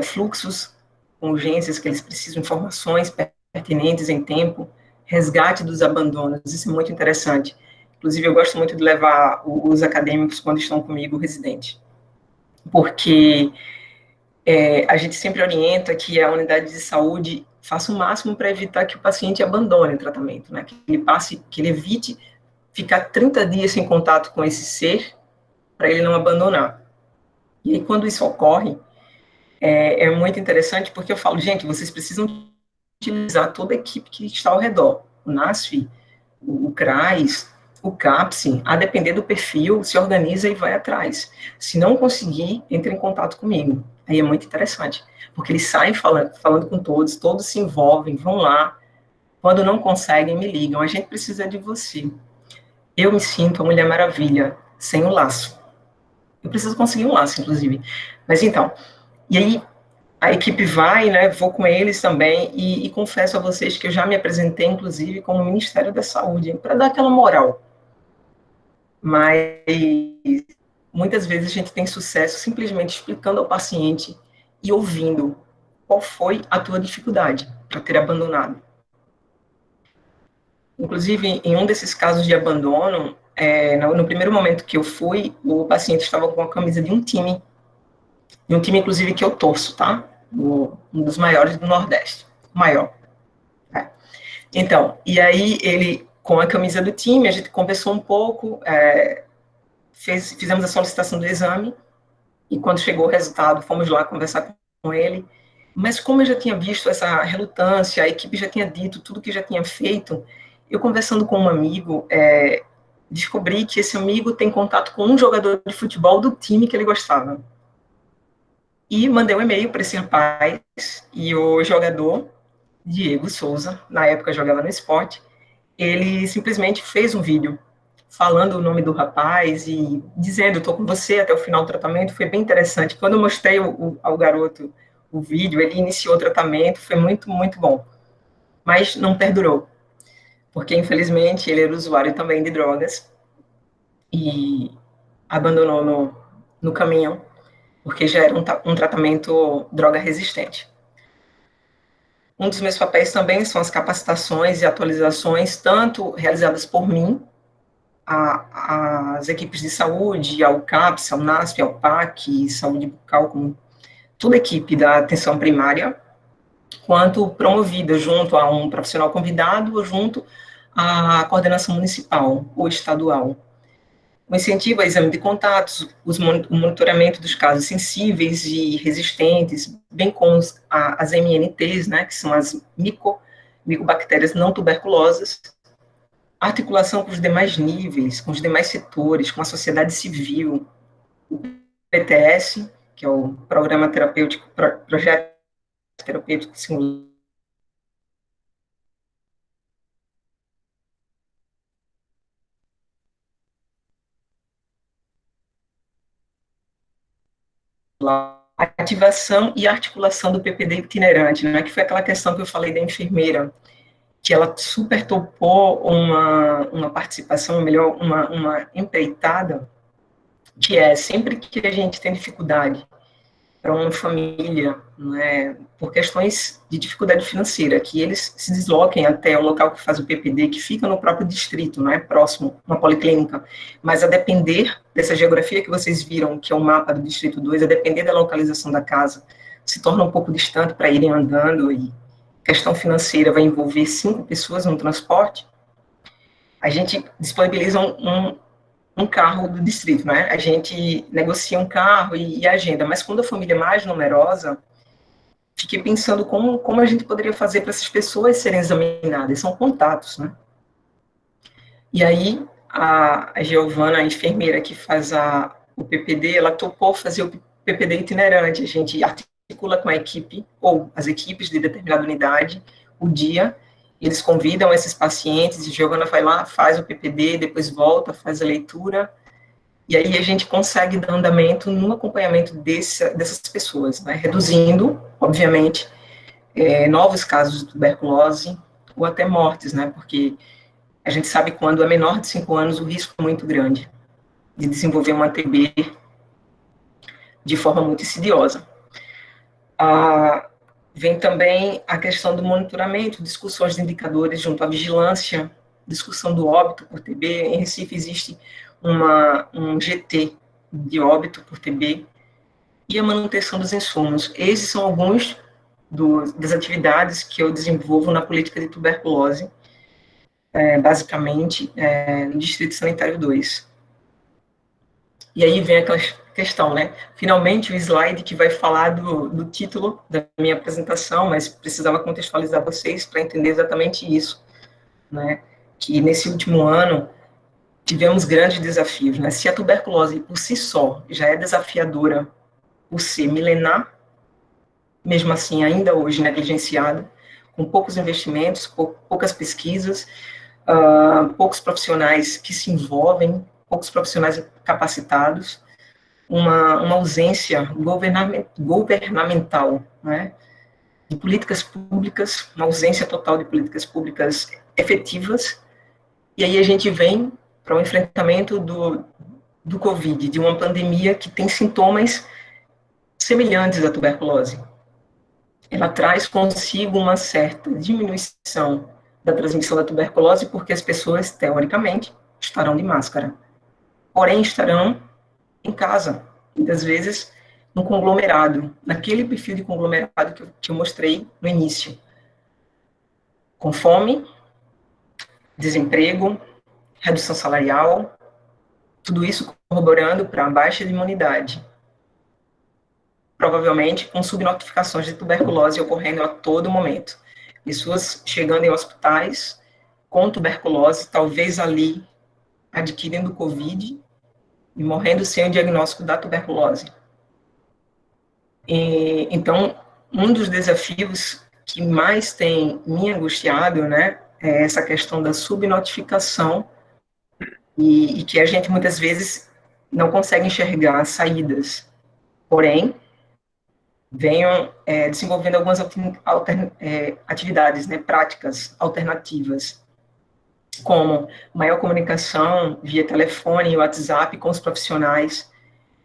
fluxos, urgências que eles precisam, informações pertinentes em tempo, resgate dos abandonos, isso é muito interessante. Inclusive, eu gosto muito de levar os acadêmicos quando estão comigo, residente, porque a gente sempre orienta que a unidade de saúde faça o máximo para evitar que o paciente abandone o tratamento, né? Que ele evite ficar 30 dias sem contato com esse ser, para ele não abandonar. E aí, quando isso ocorre, é muito interessante, porque eu falo, gente, vocês precisam utilizar toda a equipe que está ao redor. O NASF, o CRAS, o CAPS, a depender do perfil, se organiza e vai atrás. Se não conseguir, entre em contato comigo. Aí é muito interessante, porque eles saem falando com todos, todos se envolvem, vão lá. Quando não conseguem, me ligam. A gente precisa de você. Eu me sinto a Mulher Maravilha, sem o laço. Eu preciso conseguir um laço, inclusive. Mas então, e aí a equipe vai, né, vou com eles também, e confesso a vocês que eu já me apresentei, inclusive, como Ministério da Saúde, para dar aquela moral. Mas muitas vezes a gente tem sucesso simplesmente explicando ao paciente e ouvindo qual foi a tua dificuldade para ter abandonado. Inclusive, em um desses casos de abandono, no primeiro momento que eu fui, o paciente estava com a camisa de um time, inclusive, que eu torço, tá? Um dos maiores do Nordeste, maior. Então, e aí ele, com a camisa do time, a gente conversou um pouco, fizemos a solicitação do exame, e quando chegou o resultado, fomos lá conversar com ele, mas como eu já tinha visto essa relutância, a equipe já tinha dito tudo que já tinha feito, eu conversando com um amigo, descobri que esse amigo tem contato com um jogador de futebol do time que ele gostava. E mandei um e-mail para esse rapaz, e o jogador, Diego Souza, na época jogava no Sport, ele simplesmente fez um vídeo falando o nome do rapaz e dizendo, estou com você até o final do tratamento. Foi bem interessante. Quando eu mostrei ao garoto o vídeo, ele iniciou o tratamento, foi muito, muito bom. Mas não perdurou. porque infelizmente ele era usuário também de drogas e abandonou no caminho, porque já era um tratamento droga resistente. Um dos meus papéis também são as capacitações e atualizações, tanto realizadas por mim, as equipes de saúde, ao CAPS, ao NASP, ao PAC, saúde bucal, como toda a equipe da atenção primária, quanto promovida junto a um profissional convidado ou junto à coordenação municipal ou estadual. O incentivo ao exame de contatos, o monitoramento dos casos sensíveis e resistentes, bem como as MNTs, né, que são as micobactérias não tuberculosas, articulação com os demais níveis, com os demais setores, com a sociedade civil, o PTS, que é o Programa Terapêutico, Projeto Terapêutico Singular, a ativação e articulação do PPD itinerante, né, que foi aquela questão que eu falei da enfermeira, que ela super topou uma participação, melhor, uma empreitada, que é sempre que a gente tem dificuldade para uma família, né, por questões de dificuldade financeira, que eles se desloquem até o local que faz o PPD, que fica no próprio distrito, né, próximo, uma policlínica, mas a depender dessa geografia que vocês viram, que é o mapa do Distrito 2, a depender da localização da casa, se torna um pouco distante para irem andando, e questão financeira vai envolver 5 pessoas no transporte, a gente disponibiliza um carro do distrito, né? A gente negocia um carro e agenda, mas quando a família é mais numerosa, fiquei pensando como a gente poderia fazer para essas pessoas serem examinadas, são contatos, né? E aí, a Giovana, a enfermeira que faz o PPD, ela topou fazer o PPD itinerante, a gente articula com a equipe, ou as equipes de determinada unidade, o dia, eles convidam esses pacientes, e Giovana vai lá, faz o PPD, depois volta, faz a leitura, e aí a gente consegue dar andamento no acompanhamento dessas pessoas, né, reduzindo, obviamente, novos casos de tuberculose, ou até mortes, né, porque a gente sabe que quando é menor de 5 anos, o risco é muito grande de desenvolver uma TB de forma muito insidiosa. Vem também a questão do monitoramento, discussões de indicadores junto à vigilância, discussão do óbito por TB. Em Recife existe um GT de óbito por TB e a manutenção dos insumos. Esses são alguns das atividades que eu desenvolvo na política de tuberculose, basicamente, no Distrito Sanitário 2. E aí vem aquela questão, né? Finalmente, o slide que vai falar do título da minha apresentação, mas precisava contextualizar vocês para entender exatamente isso, né? Que nesse último ano tivemos grandes desafios, né? Se a tuberculose por si só já é desafiadora por ser milenar, mesmo assim ainda hoje negligenciada, com poucos investimentos, poucas pesquisas, poucos profissionais que se envolvem, poucos profissionais capacitados, uma ausência governamental, né, de políticas públicas, uma ausência total de políticas públicas efetivas, e aí a gente vem para o enfrentamento do Covid, de uma pandemia que tem sintomas semelhantes à tuberculose. Ela traz consigo uma certa diminuição da transmissão da tuberculose, porque as pessoas, teoricamente, estarão de máscara. Porém, estarão em casa, muitas vezes no conglomerado, naquele perfil de conglomerado que eu mostrei no início. Com fome, desemprego, redução salarial, tudo isso corroborando para a baixa de imunidade. Provavelmente com subnotificações de tuberculose ocorrendo a todo momento. Pessoas chegando em hospitais com tuberculose, talvez ali adquirindo Covid e morrendo sem o diagnóstico da tuberculose. Então, um dos desafios que mais tem me angustiado, né, é essa questão da subnotificação e que a gente muitas vezes não consegue enxergar saídas. Porém, venham desenvolvendo algumas atividades, né, práticas alternativas. como maior comunicação via telefone e WhatsApp com os profissionais.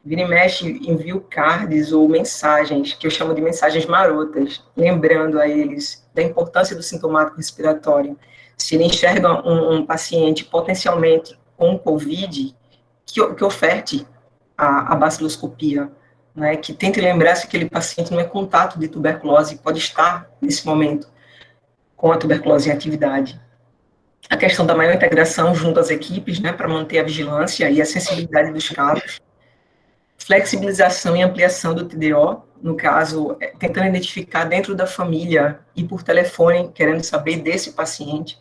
Vira e mexe, envio cards ou mensagens, que eu chamo de mensagens marotas, lembrando a eles da importância do sintomático respiratório. Se ele enxerga um paciente potencialmente com Covid, que oferte a baciloscopia, né, que tente lembrar se aquele paciente não é contato de tuberculose, pode estar, nesse momento, com a tuberculose em atividade. A questão da maior integração junto às equipes, né, para manter a vigilância e a sensibilidade dos casos. Flexibilização e ampliação do TDO, no caso, tentando identificar dentro da família e por telefone, querendo saber desse paciente,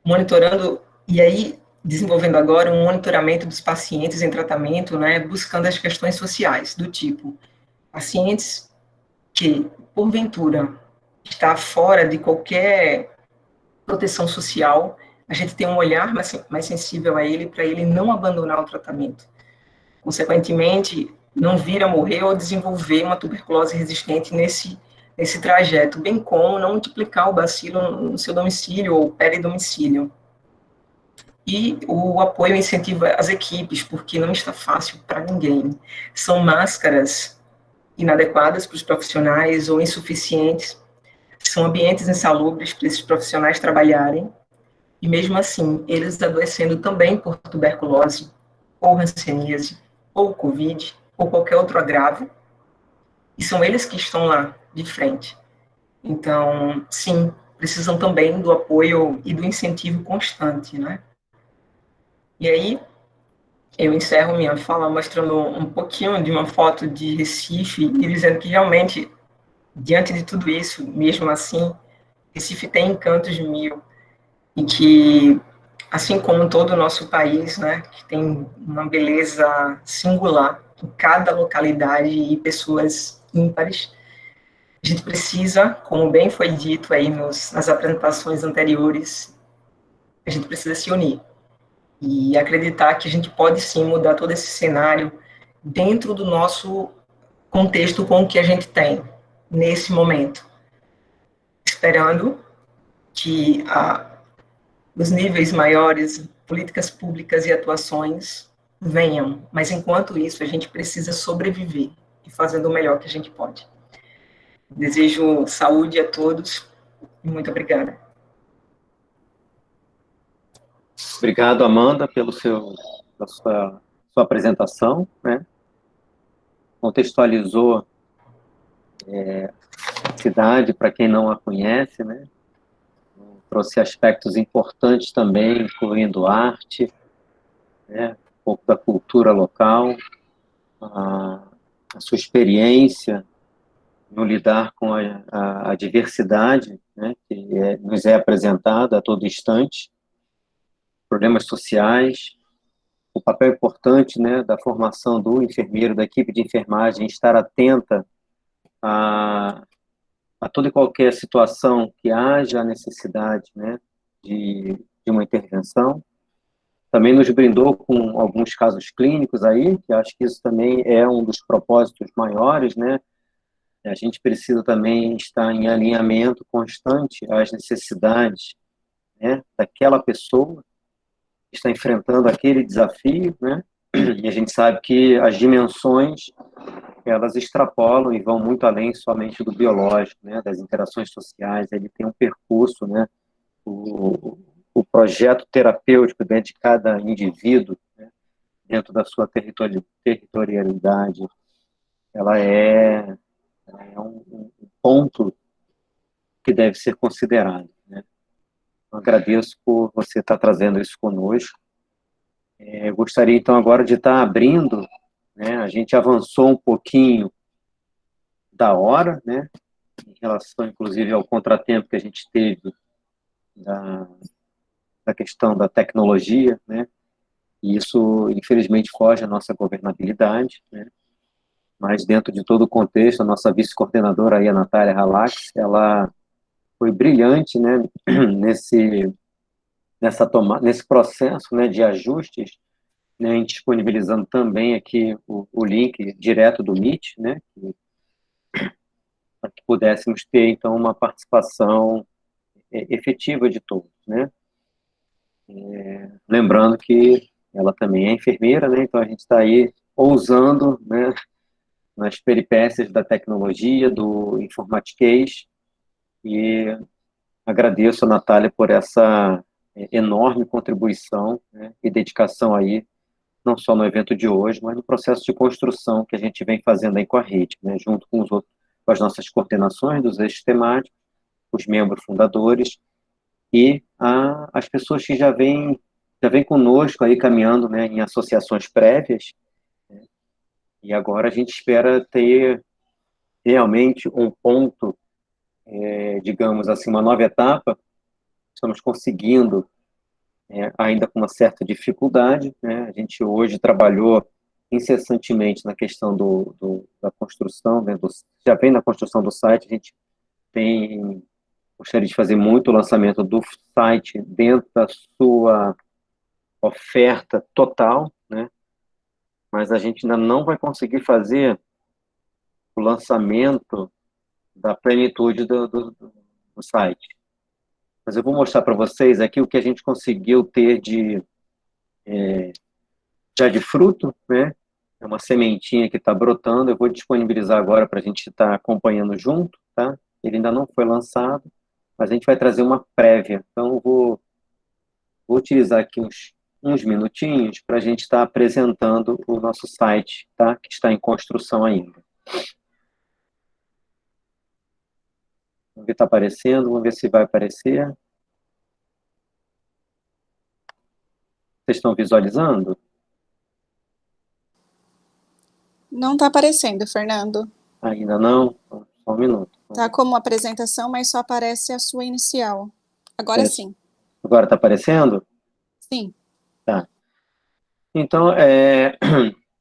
monitorando, e aí desenvolvendo agora um monitoramento dos pacientes em tratamento, né, buscando as questões sociais, do tipo, pacientes que, porventura, está fora de qualquer proteção social, a gente tem um olhar mais sensível a ele, para ele não abandonar o tratamento. Consequentemente, não vir a morrer ou desenvolver uma tuberculose resistente nesse trajeto, bem como não multiplicar o bacilo no seu domicílio ou peridomicílio. E o apoio e incentivo às equipes, porque não está fácil para ninguém. São máscaras inadequadas para os profissionais ou insuficientes, são ambientes insalubres para esses profissionais trabalharem, e mesmo assim, eles adoecendo também por tuberculose, ou hanseníase, ou Covid, ou qualquer outro agravo, e são eles que estão lá, de frente. Então, sim, precisam também do apoio e do incentivo constante, né? E aí, eu encerro minha fala mostrando um pouquinho de uma foto de Recife e dizendo que realmente, diante de tudo isso, mesmo assim, Recife tem encantos mil, e que, assim como todo o nosso país, né, que tem uma beleza singular em cada localidade e pessoas ímpares, a gente precisa, como bem foi dito aí nas apresentações anteriores, a gente precisa se unir e acreditar que a gente pode sim mudar todo esse cenário dentro do nosso contexto com o que a gente tem nesse momento, esperando que os níveis maiores, políticas públicas e atuações venham, mas enquanto isso a gente precisa sobreviver e fazendo o melhor que a gente pode. Desejo saúde a todos e muito obrigada. Obrigado, Amanda, pela sua apresentação, né? Contextualizou a cidade para quem não a conhece, né? Trouxe aspectos importantes também, incluindo arte, né? Um pouco da cultura local, a sua experiência no lidar com a diversidade, né? Que nos é apresentada a todo instante, problemas sociais, o papel importante, né, da formação do enfermeiro, da equipe de enfermagem, estar atenta a toda e qualquer situação que haja necessidade, né, de uma intervenção. Também nos brindou com alguns casos clínicos aí, que acho que isso também é um dos propósitos maiores, né? A gente precisa também estar em alinhamento constante às necessidades, né, daquela pessoa que está enfrentando aquele desafio, né? E a gente sabe que as dimensões, elas extrapolam e vão muito além somente do biológico, né, das interações sociais. Ele tem um percurso, né, o projeto terapêutico dentro de cada indivíduo, né, dentro da sua territorialidade, ela é um ponto que deve ser considerado, né. Eu agradeço por você estar trazendo isso conosco. Eu gostaria, então, agora de estar abrindo, né, a gente avançou um pouquinho da hora, né, em relação, inclusive, ao contratempo que a gente teve da questão da tecnologia, né, e isso, infelizmente, foge à nossa governabilidade, né, mas dentro de todo o contexto, a nossa vice-coordenadora, aí, a Natália Halax, ela foi brilhante, né, nesse processo, né, de ajustes, né, disponibilizando também aqui o link direto do Meet, né, para que pudéssemos ter, então, uma participação efetiva de todos, né. Lembrando que ela também é enfermeira, né? Então a gente está aí ousando, né, nas peripécias da tecnologia, do informatiquês, e agradeço a Natália por essa enorme contribuição, né, e dedicação aí, não só no evento de hoje, mas no processo de construção que a gente vem fazendo aí com a rede, né, junto com com as nossas coordenações dos eixos temáticos, os membros fundadores e as pessoas que já vêm conosco aí caminhando, né, em associações prévias, né, e agora a gente espera ter realmente um ponto, digamos assim, uma nova etapa. Estamos conseguindo, ainda com uma certa dificuldade, né? A gente hoje trabalhou incessantemente na questão da construção, né? Já vem na construção do site, a gente gostaria de fazer muito o lançamento do site dentro da sua oferta total, né? Mas a gente ainda não vai conseguir fazer o lançamento da plenitude do site. Mas eu vou mostrar para vocês aqui o que a gente conseguiu ter já de fruto, né? É uma sementinha que está brotando, eu vou disponibilizar agora para a gente estar acompanhando junto, tá? Ele ainda não foi lançado, mas a gente vai trazer uma prévia. Então, eu vou utilizar aqui uns minutinhos para a gente estar apresentando o nosso site, tá? Que está em construção ainda. Vamos ver se está aparecendo, vamos ver se vai aparecer. Vocês estão visualizando? Não está aparecendo, Fernando. Ainda não? Só um minuto. Está como apresentação, mas só aparece a sua inicial. Agora sim. Agora está aparecendo? Sim. Tá. Então,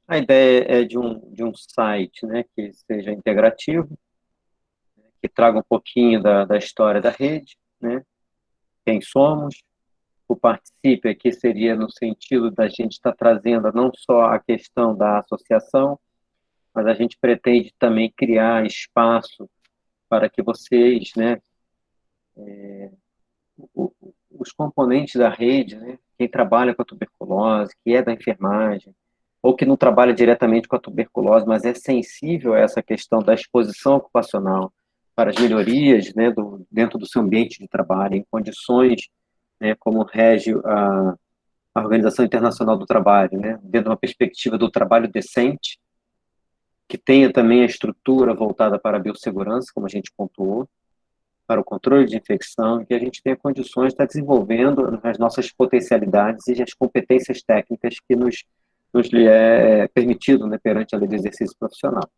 a ideia é de um site, né, que seja integrativo, que traga um pouquinho da história da rede, né, quem somos. O participe aqui seria no sentido da gente estar trazendo não só a questão da associação, mas a gente pretende também criar espaço para que vocês, né, os componentes da rede, né, quem trabalha com a tuberculose, que é da enfermagem, ou que não trabalha diretamente com a tuberculose, mas é sensível a essa questão da exposição ocupacional para as melhorias, né, dentro do seu ambiente de trabalho, em condições, né, como rege a Organização Internacional do Trabalho, né, dentro de uma perspectiva do trabalho decente, que tenha também a estrutura voltada para a biossegurança, como a gente pontuou, para o controle de infecção, e que a gente tenha condições de estar desenvolvendo as nossas potencialidades e as competências técnicas que nos lhe é permitido, né, perante a lei do exercício profissional.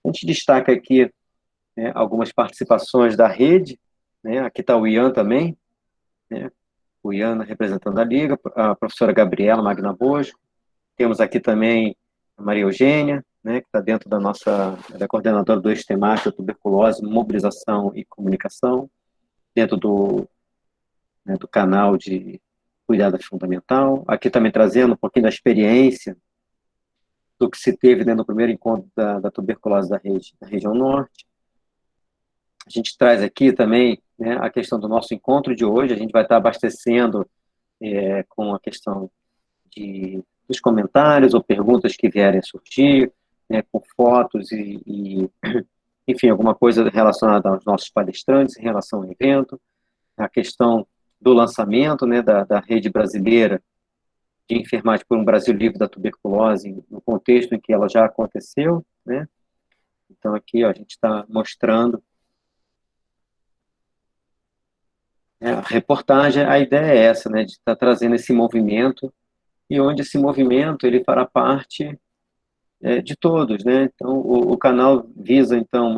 A gente destaca aqui, né, algumas participações da rede, né, aqui está o Ian também, né, o Ian representando a Liga, a professora Gabriela Magna Bosco, temos aqui também a Maria Eugênia, né, que está dentro da coordenadora do eixo temático tuberculose, mobilização e comunicação, dentro né, do canal de cuidado fundamental. Aqui também trazendo um pouquinho da experiência do que se teve, né, no primeiro encontro da tuberculose da região norte. A gente traz aqui também, né, a questão do nosso encontro de hoje. A gente vai estar abastecendo com a questão dos comentários ou perguntas que vierem a surgir, né, com fotos enfim, alguma coisa relacionada aos nossos palestrantes em relação ao evento, a questão do lançamento, né, da rede brasileira de enfermagem por um Brasil livre da tuberculose, no contexto em que ela já aconteceu, né? Então, aqui, ó, a gente está mostrando a reportagem. A ideia é essa, né, de estar trazendo esse movimento, e onde esse movimento ele fará parte de todos, né? Então, o canal visa, então,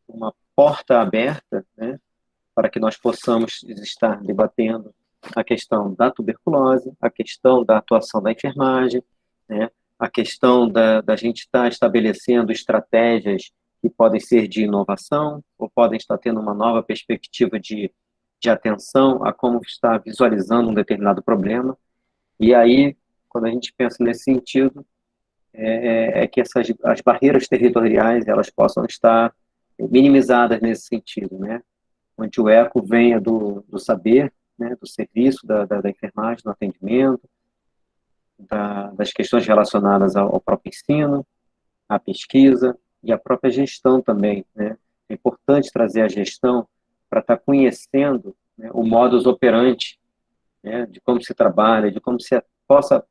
uma porta aberta, né, para que nós possamos estar debatendo a questão da tuberculose, a questão da atuação da enfermagem, né, a questão da gente estar estabelecendo estratégias que podem ser de inovação, ou podem estar tendo uma nova perspectiva de atenção a como está visualizando um determinado problema. E aí, quando a gente pensa nesse sentido, que as barreiras territoriais elas possam estar minimizadas nesse sentido, né? Onde o eco venha do saber, né, do serviço, da enfermagem, do atendimento, das questões relacionadas ao próprio ensino, à pesquisa e à própria gestão também, né? É importante trazer a gestão para estar conhecendo, né, o modus operandi, né, de como se trabalha, de como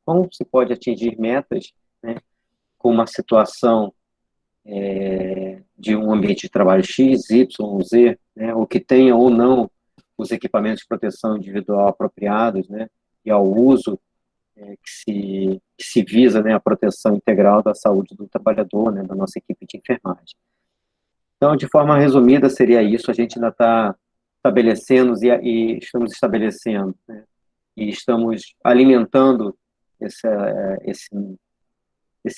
como se pode atingir metas, né, com uma situação de um ambiente de trabalho X, Y, Z, né, ou que tenha ou não os equipamentos de proteção individual apropriados, né, e ao uso que se visa, né, a proteção integral da saúde do trabalhador, né, da nossa equipe de enfermagem. Então, de forma resumida, seria isso. A gente ainda está estabelecendo e estamos estabelecendo, né, e estamos alimentando esse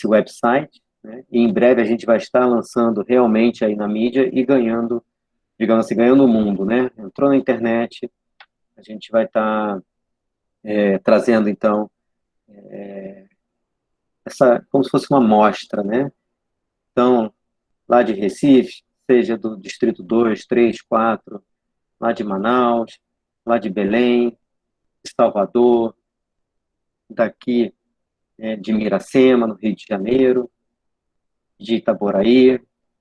website, né, e em breve a gente vai estar lançando realmente aí na mídia e ganhando, digamos assim, ganhando o mundo, né? Entrou na internet, a gente vai estar trazendo, então, como se fosse uma amostra, né? Então, lá de Recife, seja do Distrito 2, 3, 4, lá de Manaus, lá de Belém, de Salvador, daqui de Miracema, no Rio de Janeiro, de Itaboraí,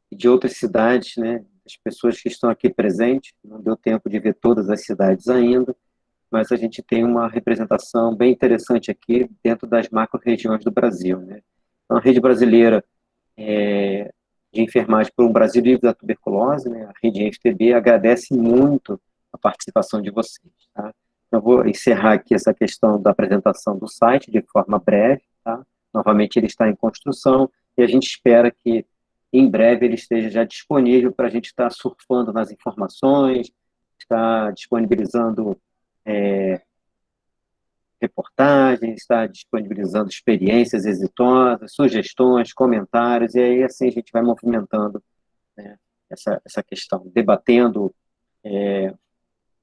e de outras cidades, né? As pessoas que estão aqui presentes, não deu tempo de ver todas as cidades ainda, mas a gente tem uma representação bem interessante aqui dentro das macro-regiões do Brasil, né? Então, a rede brasileira de enfermagem por um Brasil livre da tuberculose, né? A rede IFTB agradece muito a participação de vocês, tá? Eu vou encerrar aqui essa questão da apresentação do site de forma breve, tá? Novamente, ele está em construção e a gente espera que em breve ele esteja já disponível para a gente estar surfando nas informações, estar disponibilizando reportagens, está disponibilizando experiências exitosas, sugestões, comentários, e aí assim a gente vai movimentando, né, essa questão, debatendo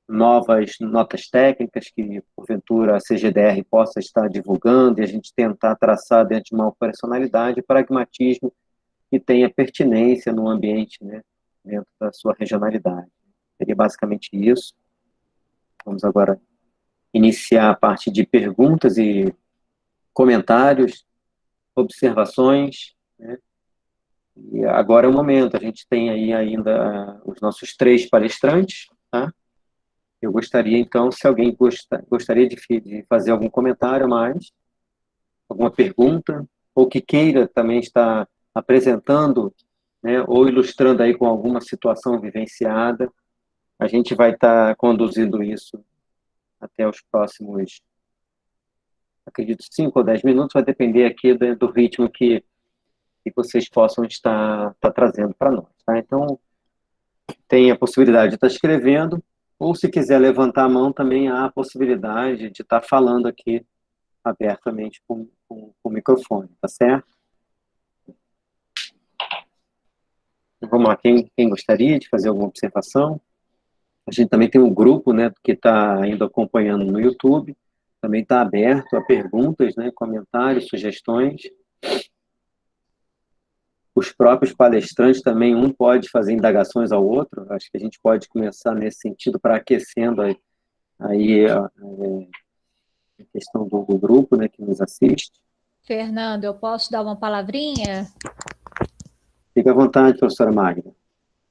novas notas técnicas que, porventura, a CGDR possa estar divulgando e a gente tentar traçar dentro de uma operacionalidade, pragmatismo que tenha pertinência no ambiente, né, dentro da sua regionalidade. Seria basicamente isso. Vamos agora iniciar a parte de perguntas e comentários, observações, né? E agora é o momento, a gente tem aí ainda os nossos 3 palestrantes, tá? Eu gostaria, então, se alguém gostaria de fazer algum comentário a mais, alguma pergunta, ou que queira também estar apresentando, né, ou ilustrando aí com alguma situação vivenciada, a gente vai estar conduzindo isso até os próximos, acredito, 5 ou 10 minutos, vai depender aqui do ritmo que vocês possam estar trazendo para nós, tá? Então, tem a possibilidade de estar escrevendo, ou se quiser levantar a mão, também há a possibilidade de estar falando aqui abertamente com o microfone, tá certo? Vamos lá, quem gostaria de fazer alguma observação? A gente também tem um grupo, né, que está ainda acompanhando no YouTube, também está aberto a perguntas, né, comentários, sugestões. Os próprios palestrantes também, um pode fazer indagações ao outro, acho que a gente pode começar nesse sentido para aquecendo aí a questão do grupo, né, que nos assiste. Fernando, eu posso dar uma palavrinha? Fique à vontade, professora Magda.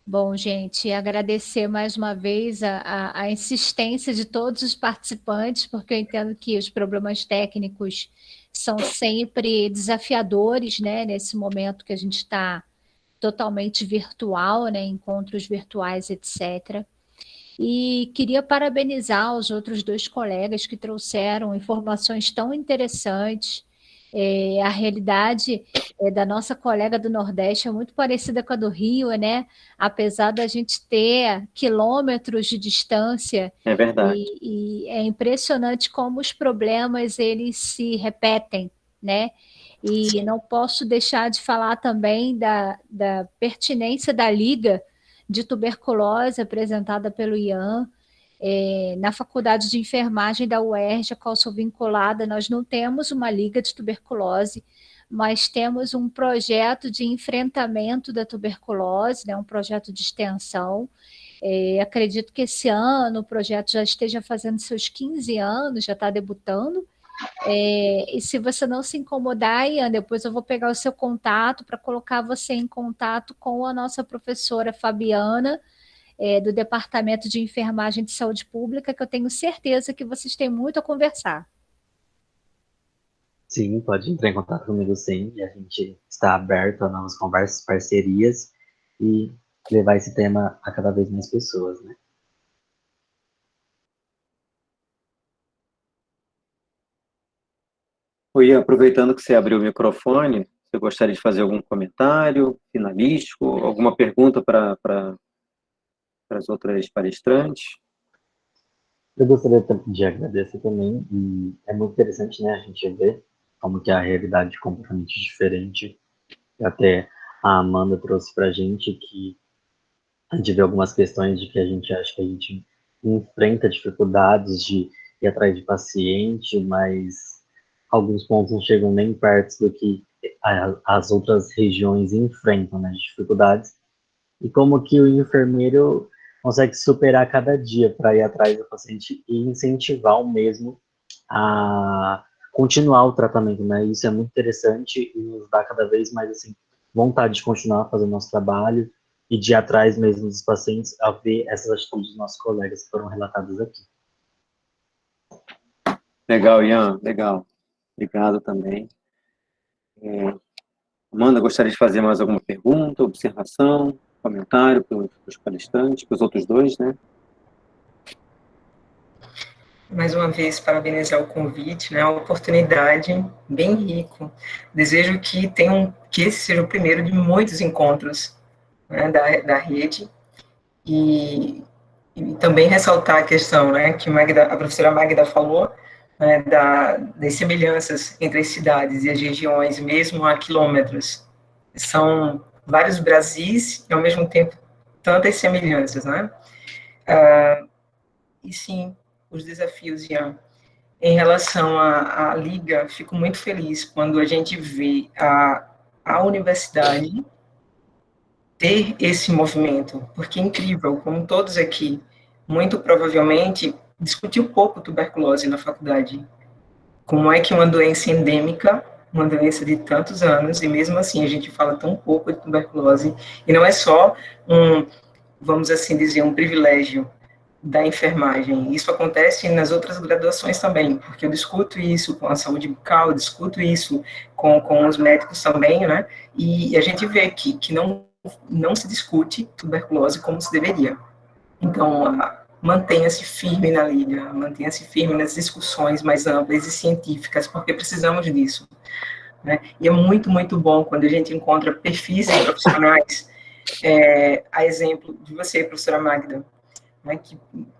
Bom, gente, agradecer mais uma vez a insistência de todos os participantes, porque eu entendo que os problemas técnicos são sempre desafiadores, né, nesse momento que a gente está totalmente virtual, né, encontros virtuais, etc. E queria parabenizar os outros 2 colegas que trouxeram informações tão interessantes. A realidade da nossa colega do Nordeste é muito parecida com a do Rio, né? Apesar da gente ter quilômetros de distância. É verdade. E é impressionante como os problemas eles se repetem, né? E não posso deixar de falar também da pertinência da Liga de Tuberculose apresentada pelo Ian. Na Faculdade de Enfermagem da UERJ, a qual sou vinculada, nós não temos uma liga de tuberculose, mas temos um projeto de enfrentamento da tuberculose, né, um projeto de extensão, Acredito que esse ano o projeto já esteja fazendo seus 15 anos, já está debutando. E se você não se incomodar, Ian, depois eu vou pegar o seu contato para colocar você em contato com a nossa professora Fabiana, do Departamento de Enfermagem de Saúde Pública, que eu tenho certeza que vocês têm muito a conversar. Sim, pode entrar em contato comigo sim, e a gente está aberto a novas conversas, parcerias e levar esse tema a cada vez mais pessoas, né? Oi, aproveitando que você abriu o microfone, você gostaria de fazer algum comentário finalístico, alguma pergunta para as outras palestrantes? Eu gostaria de agradecer também, e é muito interessante, né, a gente ver como que a realidade é completamente diferente. Até a Amanda trouxe para a gente que a gente vê algumas questões de que a gente acha que a gente enfrenta dificuldades de ir atrás de paciente, mas alguns pontos não chegam nem perto do que as outras regiões enfrentam, né, de dificuldades. E como que o enfermeiro consegue superar cada dia para ir atrás do paciente e incentivar o mesmo a continuar o tratamento, né? Isso é muito interessante e nos dá cada vez mais, assim, vontade de continuar fazendo nosso trabalho e de ir atrás mesmo dos pacientes ao ver essas atitudes dos nossos colegas que foram relatadas aqui. Legal, Ian, legal. Obrigado também. Amanda, gostaria de fazer mais alguma pergunta, observação, comentário para os palestrantes, para os outros dois, né? Mais uma vez, parabenizar o convite, né, a oportunidade, bem rico. Desejo que esse seja o primeiro de muitos encontros, né, da rede, e também ressaltar a questão, né, que a professora Magda falou, né, das semelhanças entre as cidades e as regiões, mesmo a quilômetros. São vários Brasis e, ao mesmo tempo, tantas semelhanças, né? E sim, os desafios, Ian. Em relação à Liga, fico muito feliz quando a gente vê a universidade ter esse movimento, porque é incrível, como todos aqui, muito provavelmente, discutiu pouco tuberculose na faculdade. Como é que uma doença endêmica, uma doença de tantos anos, e mesmo assim a gente fala tão pouco de tuberculose, e não é só vamos assim dizer, um privilégio da enfermagem. Isso acontece nas outras graduações também, porque eu discuto isso com a saúde bucal, eu discuto isso com os médicos também, né? E a gente vê que não se discute tuberculose como se deveria. Então, mantenha-se firme na liga, mantenha-se firme nas discussões mais amplas e científicas, porque precisamos disso. Né? E é muito, muito bom quando a gente encontra perfis profissionais, a exemplo de você, professora Magda, né,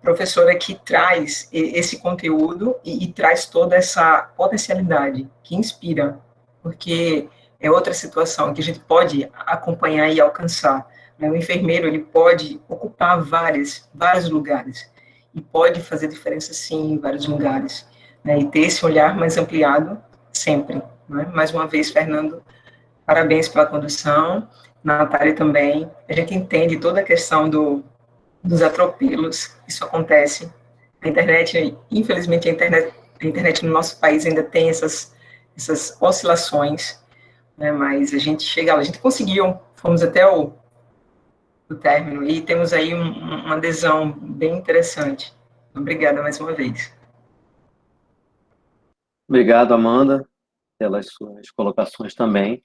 professora que traz esse conteúdo e traz toda essa potencialidade que inspira, porque é outra situação que a gente pode acompanhar e alcançar. Né? O enfermeiro, ele pode ocupar vários lugares e pode fazer diferença, sim, em vários lugares, né? E ter esse olhar mais ampliado sempre. Né? Mais uma vez, Fernando, parabéns pela condução, Natália também. A gente entende toda a questão dos atropelos, isso acontece. A internet, infelizmente, a internet no nosso país ainda tem essas oscilações, né, mas a gente chega lá, a gente conseguiu, fomos até o término, e temos aí uma adesão bem interessante. Obrigada mais uma vez. Obrigado, Amanda, pelas suas colocações também.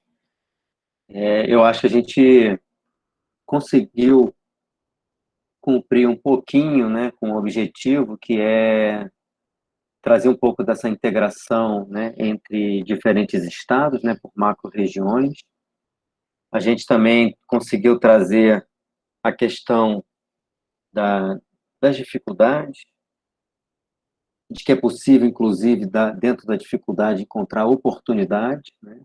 Eu acho que a gente conseguiu cumprir um pouquinho, né, com o objetivo que é trazer um pouco dessa integração, né, entre diferentes estados, né, por macro-regiões. A gente também conseguiu trazer a questão das dificuldades, de que é possível, inclusive, dentro da dificuldade, encontrar oportunidade, né?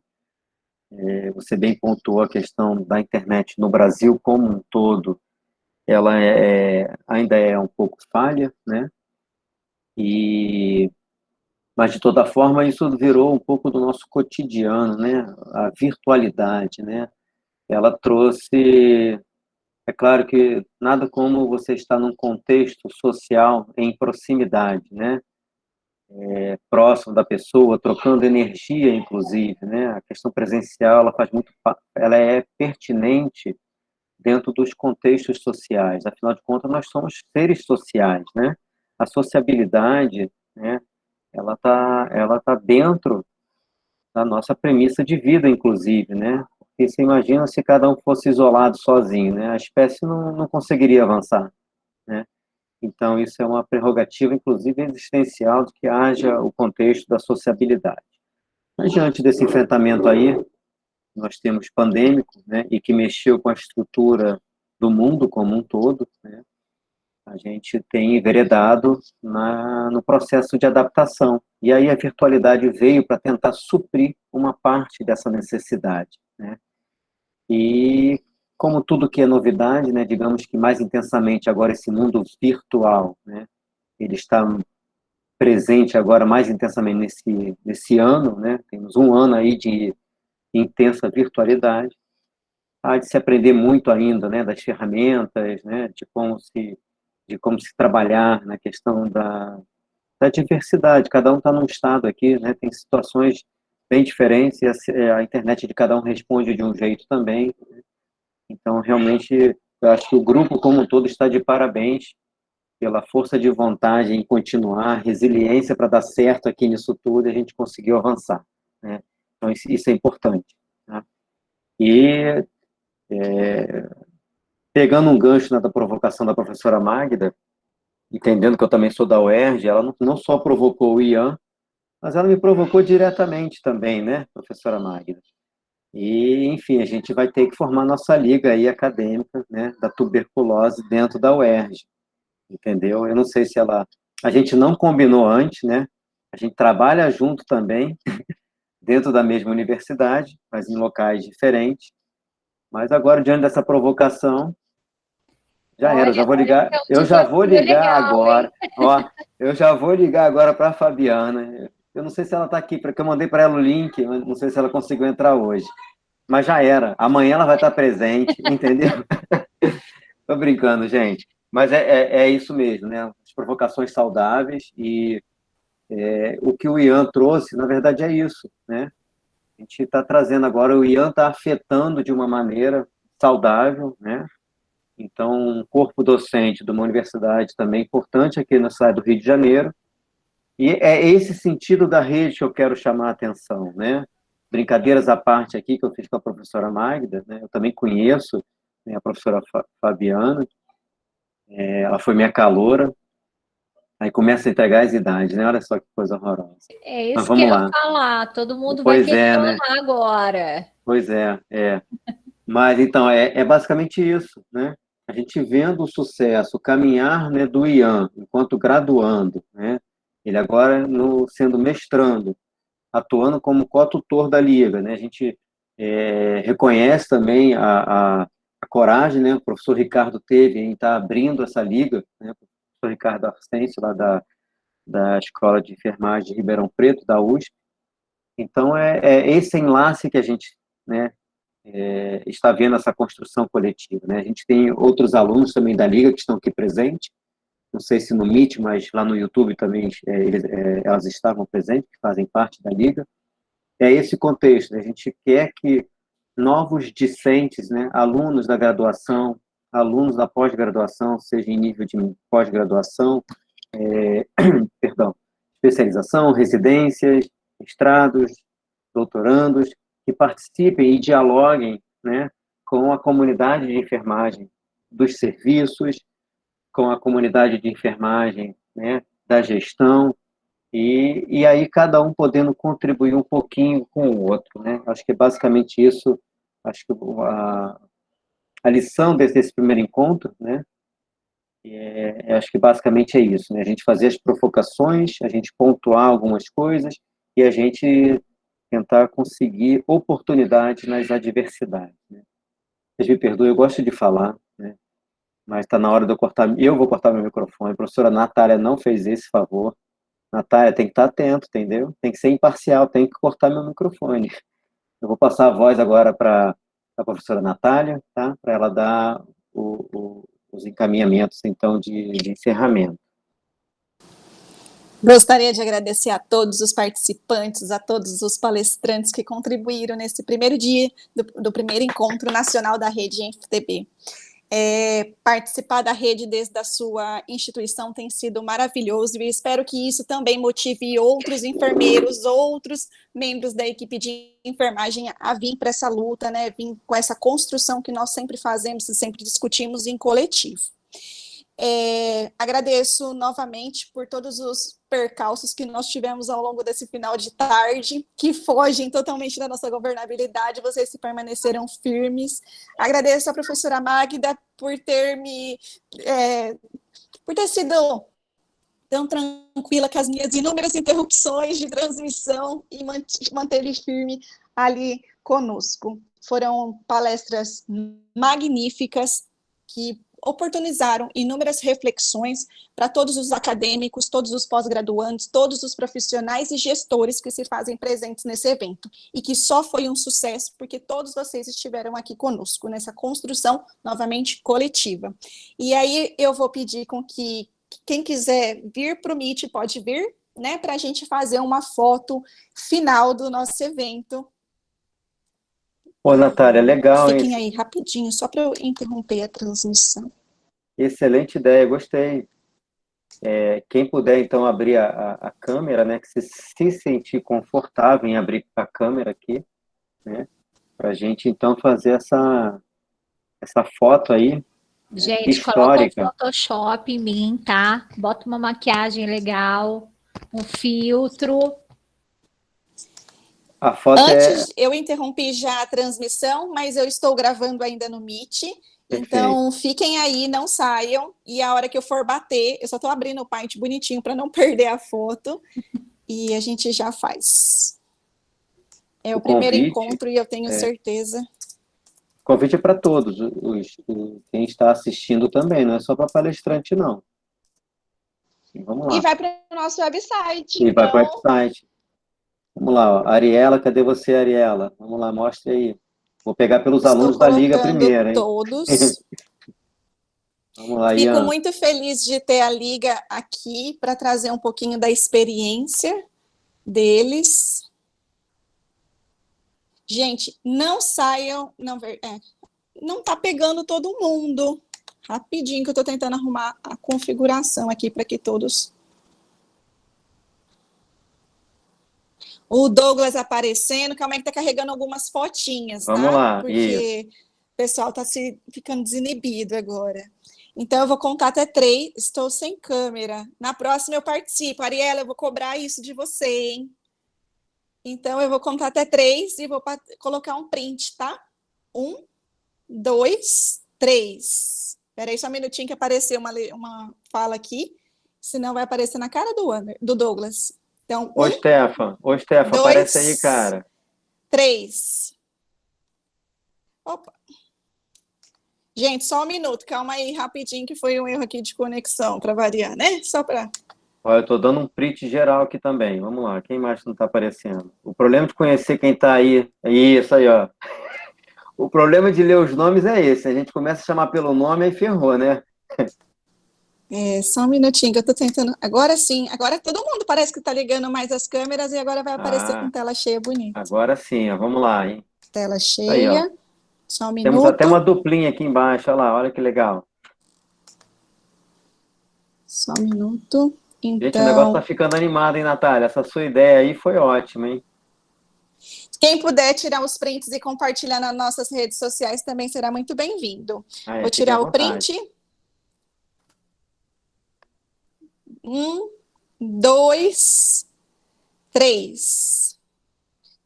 Você bem pontuou a questão da internet no Brasil como um todo, ela ainda é um pouco falha, né? Mas, de toda forma, isso virou um pouco do nosso cotidiano, né? A virtualidade, né? Ela trouxe É claro que nada como você estar num contexto social em proximidade, né? Próximo da pessoa, trocando energia, inclusive, né? A questão presencial, ela é pertinente dentro dos contextos sociais. Afinal de contas, nós somos seres sociais, né? A sociabilidade, né? Ela tá dentro da nossa premissa de vida, inclusive, né? Porque você imagina se cada um fosse isolado sozinho, né? A espécie não conseguiria avançar, né? Então, isso é uma prerrogativa, inclusive, existencial de que haja o contexto da sociabilidade. Mas, diante desse enfrentamento aí, nós temos pandêmico, né, e que mexeu com a estrutura do mundo como um todo, né, a gente tem enveredado no processo de adaptação. E aí a virtualidade veio para tentar suprir uma parte dessa necessidade, né? E como tudo que é novidade, né, digamos que mais intensamente agora esse mundo virtual, né, ele está presente agora mais intensamente nesse ano, né? Temos um ano aí de intensa virtualidade. Há de se aprender muito ainda, né, das ferramentas, né, de como se trabalhar na questão da diversidade. Cada um está num estado aqui, né, tem situações bem diferentes e a internet de cada um responde de um jeito também. Então, realmente, eu acho que o grupo como um todo está de parabéns pela força de vontade em continuar, resiliência para dar certo aqui nisso tudo e a gente conseguiu avançar, né? Então, isso é importante, né? E, pegando um gancho, né, da provocação da professora Magda, entendendo que eu também sou da UERJ, ela não só provocou o Ian, mas ela me provocou diretamente também, né, professora Magda? E, enfim, a gente vai ter que formar nossa liga aí acadêmica, né, da tuberculose dentro da UERJ, entendeu? Eu não sei se a gente não combinou antes, né? A gente trabalha junto também, dentro da mesma universidade, mas em locais diferentes. Mas agora, diante dessa provocação, já era, eu já Olha, vou ligar, é um eu já vou desafio ligar legal, hein? agora, ó, eu já vou ligar agora para a Fabiana. Eu não sei se ela está aqui, porque eu mandei para ela o link, mas não sei se ela conseguiu entrar hoje. Mas já era, amanhã ela vai estar presente, entendeu? Tô brincando, gente. Mas é isso mesmo, né? As provocações saudáveis e o que o Ian trouxe, na verdade, é isso, né? A gente está trazendo agora, o Ian está afetando de uma maneira saudável, né? Então, um corpo docente de uma universidade também importante aqui na cidade do Rio de Janeiro. E é esse sentido da rede que eu quero chamar a atenção, né? Brincadeiras à parte aqui que eu fiz com a professora Magda, né? Eu também conheço, né, a professora Fabiana, ela foi minha caloura, aí começa a entregar as idades, né? Olha só que coisa horrorosa. É Mas isso que eu vamos ia lá. falar. Todo mundo vai Pois é, questionar né? agora. Pois é. Mas então, é basicamente isso, né? A gente vendo o sucesso, o caminhar, né, do Ian, enquanto graduando, né? Ele agora sendo mestrando, atuando como co-tutor da Liga, né? A gente reconhece também a coragem, né? O professor Ricardo teve em estar abrindo essa Liga, né? O professor Ricardo Arcêncio, lá da Escola de Enfermagem de Ribeirão Preto, da USP. Então, é esse enlace que a gente, né, está vendo essa construção coletiva, né? A gente tem outros alunos também da Liga que estão aqui presentes, não sei se no Meet, mas lá no YouTube também elas estavam presentes, que fazem parte da Liga. É esse contexto, né? A gente quer que novos discentes, né, alunos da graduação, alunos da pós-graduação, seja em nível de pós-graduação, perdão, especialização, residências, mestrados, doutorandos, que participem e dialoguem, né, com a comunidade de enfermagem dos serviços, com a comunidade de enfermagem, né, da gestão, e aí cada um podendo contribuir um pouquinho com o outro, né? Acho que é basicamente isso, acho que a lição desse primeiro encontro, né, acho que basicamente é isso, né? A gente fazer as provocações, a gente pontuar algumas coisas e a gente tentar conseguir oportunidades nas adversidades, né? Vocês me perdoem, eu gosto de falar, né? Mas está na hora de eu vou cortar meu microfone. A professora Natália não fez esse favor. Natália, tem que estar atento, entendeu? Tem que ser imparcial, tem que cortar meu microfone. Eu vou passar a voz agora para a professora Natália, tá? Para ela dar os encaminhamentos, então, de encerramento. Gostaria de agradecer a todos os participantes, a todos os palestrantes que contribuíram nesse primeiro dia do primeiro encontro nacional da rede InfTB. Participar da rede desde a sua instituição tem sido maravilhoso e espero que isso também motive outros enfermeiros, outros membros da equipe de enfermagem a vir para essa luta, né, vir com essa construção que nós sempre fazemos e sempre discutimos em coletivo. Agradeço novamente por todos os percalços que nós tivemos ao longo desse final de tarde, que fogem totalmente da nossa governabilidade, vocês se permaneceram firmes. Agradeço à professora Magda por ter sido tão tranquila com as minhas inúmeras interrupções de transmissão e manteve firme ali conosco. Foram palestras magníficas que oportunizaram inúmeras reflexões para todos os acadêmicos, todos os pós-graduandos, todos os profissionais e gestores que se fazem presentes nesse evento, e que só foi um sucesso porque todos vocês estiveram aqui conosco, nessa construção, novamente, coletiva. E aí eu vou pedir com que quem quiser vir para o Meet pode vir, né, para a gente fazer uma foto final do nosso evento. Ô, Natália, legal, hein? Fiquem aí rapidinho, só para eu interromper a transmissão. Excelente ideia, gostei. Quem puder, então, abrir a câmera, né, que se sentir confortável em abrir a câmera aqui, né, para a gente, então, fazer essa foto aí, Gente, histórica. Coloca um Photoshop em mim, tá? Bota uma maquiagem legal, um filtro. A foto Antes, eu interrompi já a transmissão, mas eu estou gravando ainda no Meet, então fiquem aí, não saiam, e a hora que eu for bater, eu só estou abrindo o Paint bonitinho para não perder a foto, e a gente já faz. É o primeiro encontro e eu tenho certeza. O convite é para todos, quem está assistindo também, não é só para palestrante, não. E vamos lá. E vai para o nosso website. E vai para o website. Vamos lá, ó. Ariela, cadê você, Ariela? Vamos lá, mostre aí. Vou pegar pelos alunos da Liga primeiro, hein? Todos. Vamos lá, Fico Ian. muito feliz de ter a Liga aqui para trazer um pouquinho da experiência deles. Gente, não saiam... Não está pegando todo mundo. Rapidinho que eu estou tentando arrumar a configuração aqui para que todos... O Douglas aparecendo, calma aí que tá carregando algumas fotinhas, tá? Vamos lá, porque o pessoal tá ficando desinibido agora. Então, eu vou contar até 3, estou sem câmera. Na próxima eu participo. Ariela, eu vou cobrar isso de você, hein? Então, eu vou contar até 3 e vou colocar um print, tá? 1, 2, 3. Espera aí só um minutinho que apareceu uma fala aqui, senão vai aparecer na cara do Douglas. Então, Ô, Stefan, 2, aparece aí, cara. 3. Opa. Gente, só um minuto, calma aí, rapidinho, que foi um erro aqui de conexão, para variar, né? Só para... Olha, eu tô dando um print geral aqui também. Vamos lá, quem mais não tá aparecendo? O problema de conhecer quem tá aí, é isso aí, ó. O problema de ler os nomes é esse, a gente começa a chamar pelo nome e ferrou, né? Só um minutinho que eu tô tentando. Agora sim, agora todo mundo parece que tá ligando mais as câmeras e agora vai aparecer com tela cheia bonita. Agora sim, ó, vamos lá, hein? Tela cheia. Aí, só um minuto. Temos até uma duplinha aqui embaixo, olha lá, olha que legal. Só um minuto. Então... Gente, o negócio tá ficando animado, hein, Natália? Essa sua ideia aí foi ótima, hein? Quem puder tirar os prints e compartilhar nas nossas redes sociais também será muito bem-vindo. Vou tirar o print. 1, 2, 3.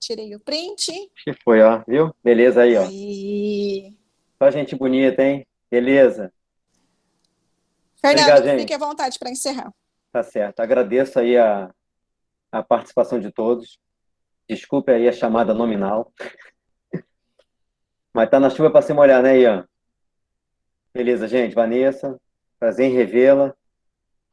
Tirei o print. Que foi, ó, viu? Beleza aí, ó. Aí. Só gente bonita, hein? Beleza. Fernando, obrigado, fique à vontade para encerrar. Tá certo. Agradeço aí a participação de todos. Desculpe aí a chamada nominal. Mas tá na chuva para se molhar, né, Ian? Beleza, gente. Vanessa, prazer em revê-la.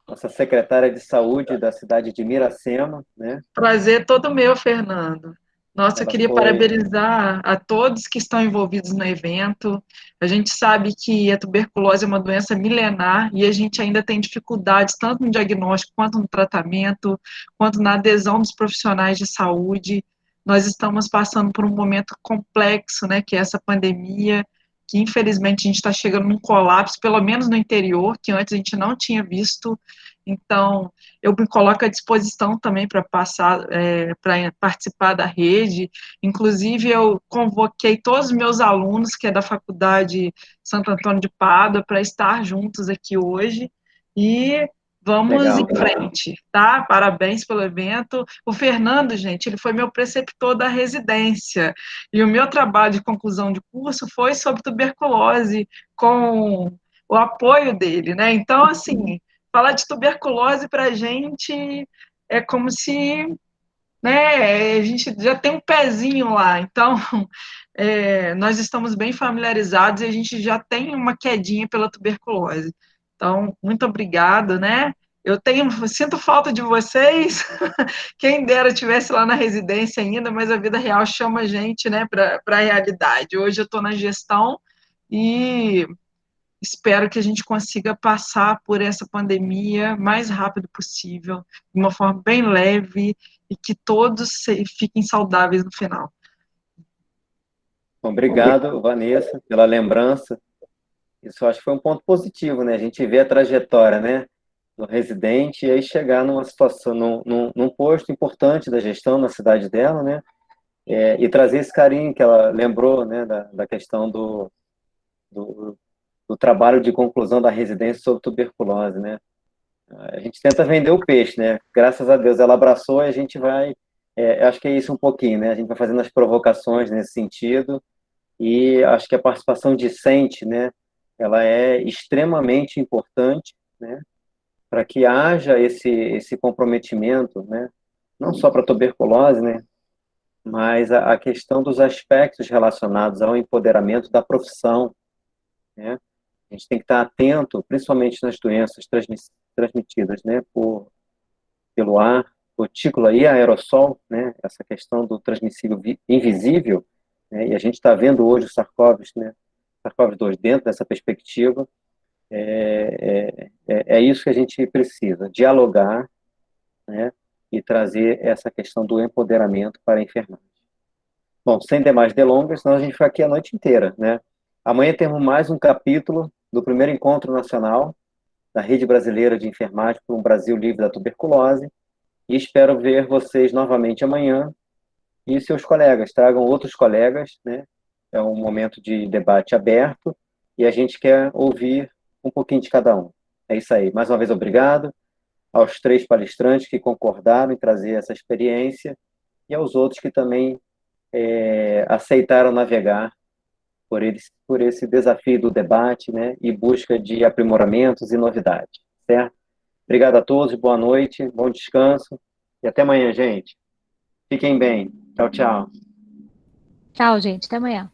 Nossa secretária de saúde da cidade de Miracema, né? Prazer todo meu, Fernando. Nossa, eu Ela queria foi. parabenizar a todos que estão envolvidos no evento. A gente sabe que a tuberculose é uma doença milenar e a gente ainda tem dificuldades tanto no diagnóstico, quanto no tratamento, quanto na adesão dos profissionais de saúde. Nós estamos passando por um momento complexo, né, que é essa pandemia, que infelizmente a gente está chegando num colapso, pelo menos no interior, que antes a gente não tinha visto. Então, eu me coloco à disposição também para passar, para participar da rede. Inclusive, eu convoquei todos os meus alunos, que é da Faculdade Santo Antônio de Pádua, para estar juntos aqui hoje. E vamos Legal. em frente, tá? Parabéns pelo evento. O Fernando, gente, ele foi meu preceptor da residência. E o meu trabalho de conclusão de curso foi sobre tuberculose, com o apoio dele, né? Então, assim, falar de tuberculose para a gente é como se, né, a gente já tem um pezinho lá. Então, nós estamos bem familiarizados e a gente já tem uma quedinha pela tuberculose. Então, muito obrigado, né? Sinto falta de vocês. Quem dera tivesse lá na residência ainda, mas a vida real chama a gente, né, para a realidade. Hoje eu estou na gestão e espero que a gente consiga passar por essa pandemia mais rápido possível, de uma forma bem leve e que todos fiquem saudáveis no final. Obrigado, Vanessa, pela lembrança. Isso eu acho que foi um ponto positivo, né? A gente vê a trajetória, né, do residente e aí chegar numa situação, num posto importante da gestão na cidade dela, né? E trazer esse carinho que ela lembrou, né, da questão do, do trabalho de conclusão da residência sobre tuberculose, né? A gente tenta vender o peixe, né? Graças a Deus ela abraçou e a gente vai, eu acho que é isso um pouquinho, né? A gente vai fazendo as provocações nesse sentido e acho que a participação discente, né? Ela é extremamente importante, né? Para que haja esse comprometimento, né? Não só para a tuberculose, né? Mas a questão dos aspectos relacionados ao empoderamento da profissão, né? A gente tem que estar atento, principalmente nas doenças transmitidas, né, pelo ar, gotícula e aerossol, né, essa questão do transmissível invisível, né, e a gente está vendo hoje o SARS-CoV, né, SARS-CoV-2 dentro dessa perspectiva. É isso que a gente precisa, dialogar, né, e trazer essa questão do empoderamento para a enfermagem. Bom, sem demais delongas, senão a gente fica aqui a noite inteira, né? Amanhã temos mais um capítulo do primeiro encontro nacional da Rede Brasileira de Enfermagem por um Brasil Livre da Tuberculose e espero ver vocês novamente amanhã e seus colegas, tragam outros colegas, né? É um momento de debate aberto e a gente quer ouvir um pouquinho de cada um. É isso aí. Mais uma vez, obrigado aos 3 palestrantes que concordaram em trazer essa experiência e aos outros que também aceitaram navegar por esse desafio do debate, né, e busca de aprimoramentos e novidades, certo? Obrigado a todos, boa noite, bom descanso e até amanhã, gente. Fiquem bem. Tchau, tchau. Tchau, gente. Até amanhã.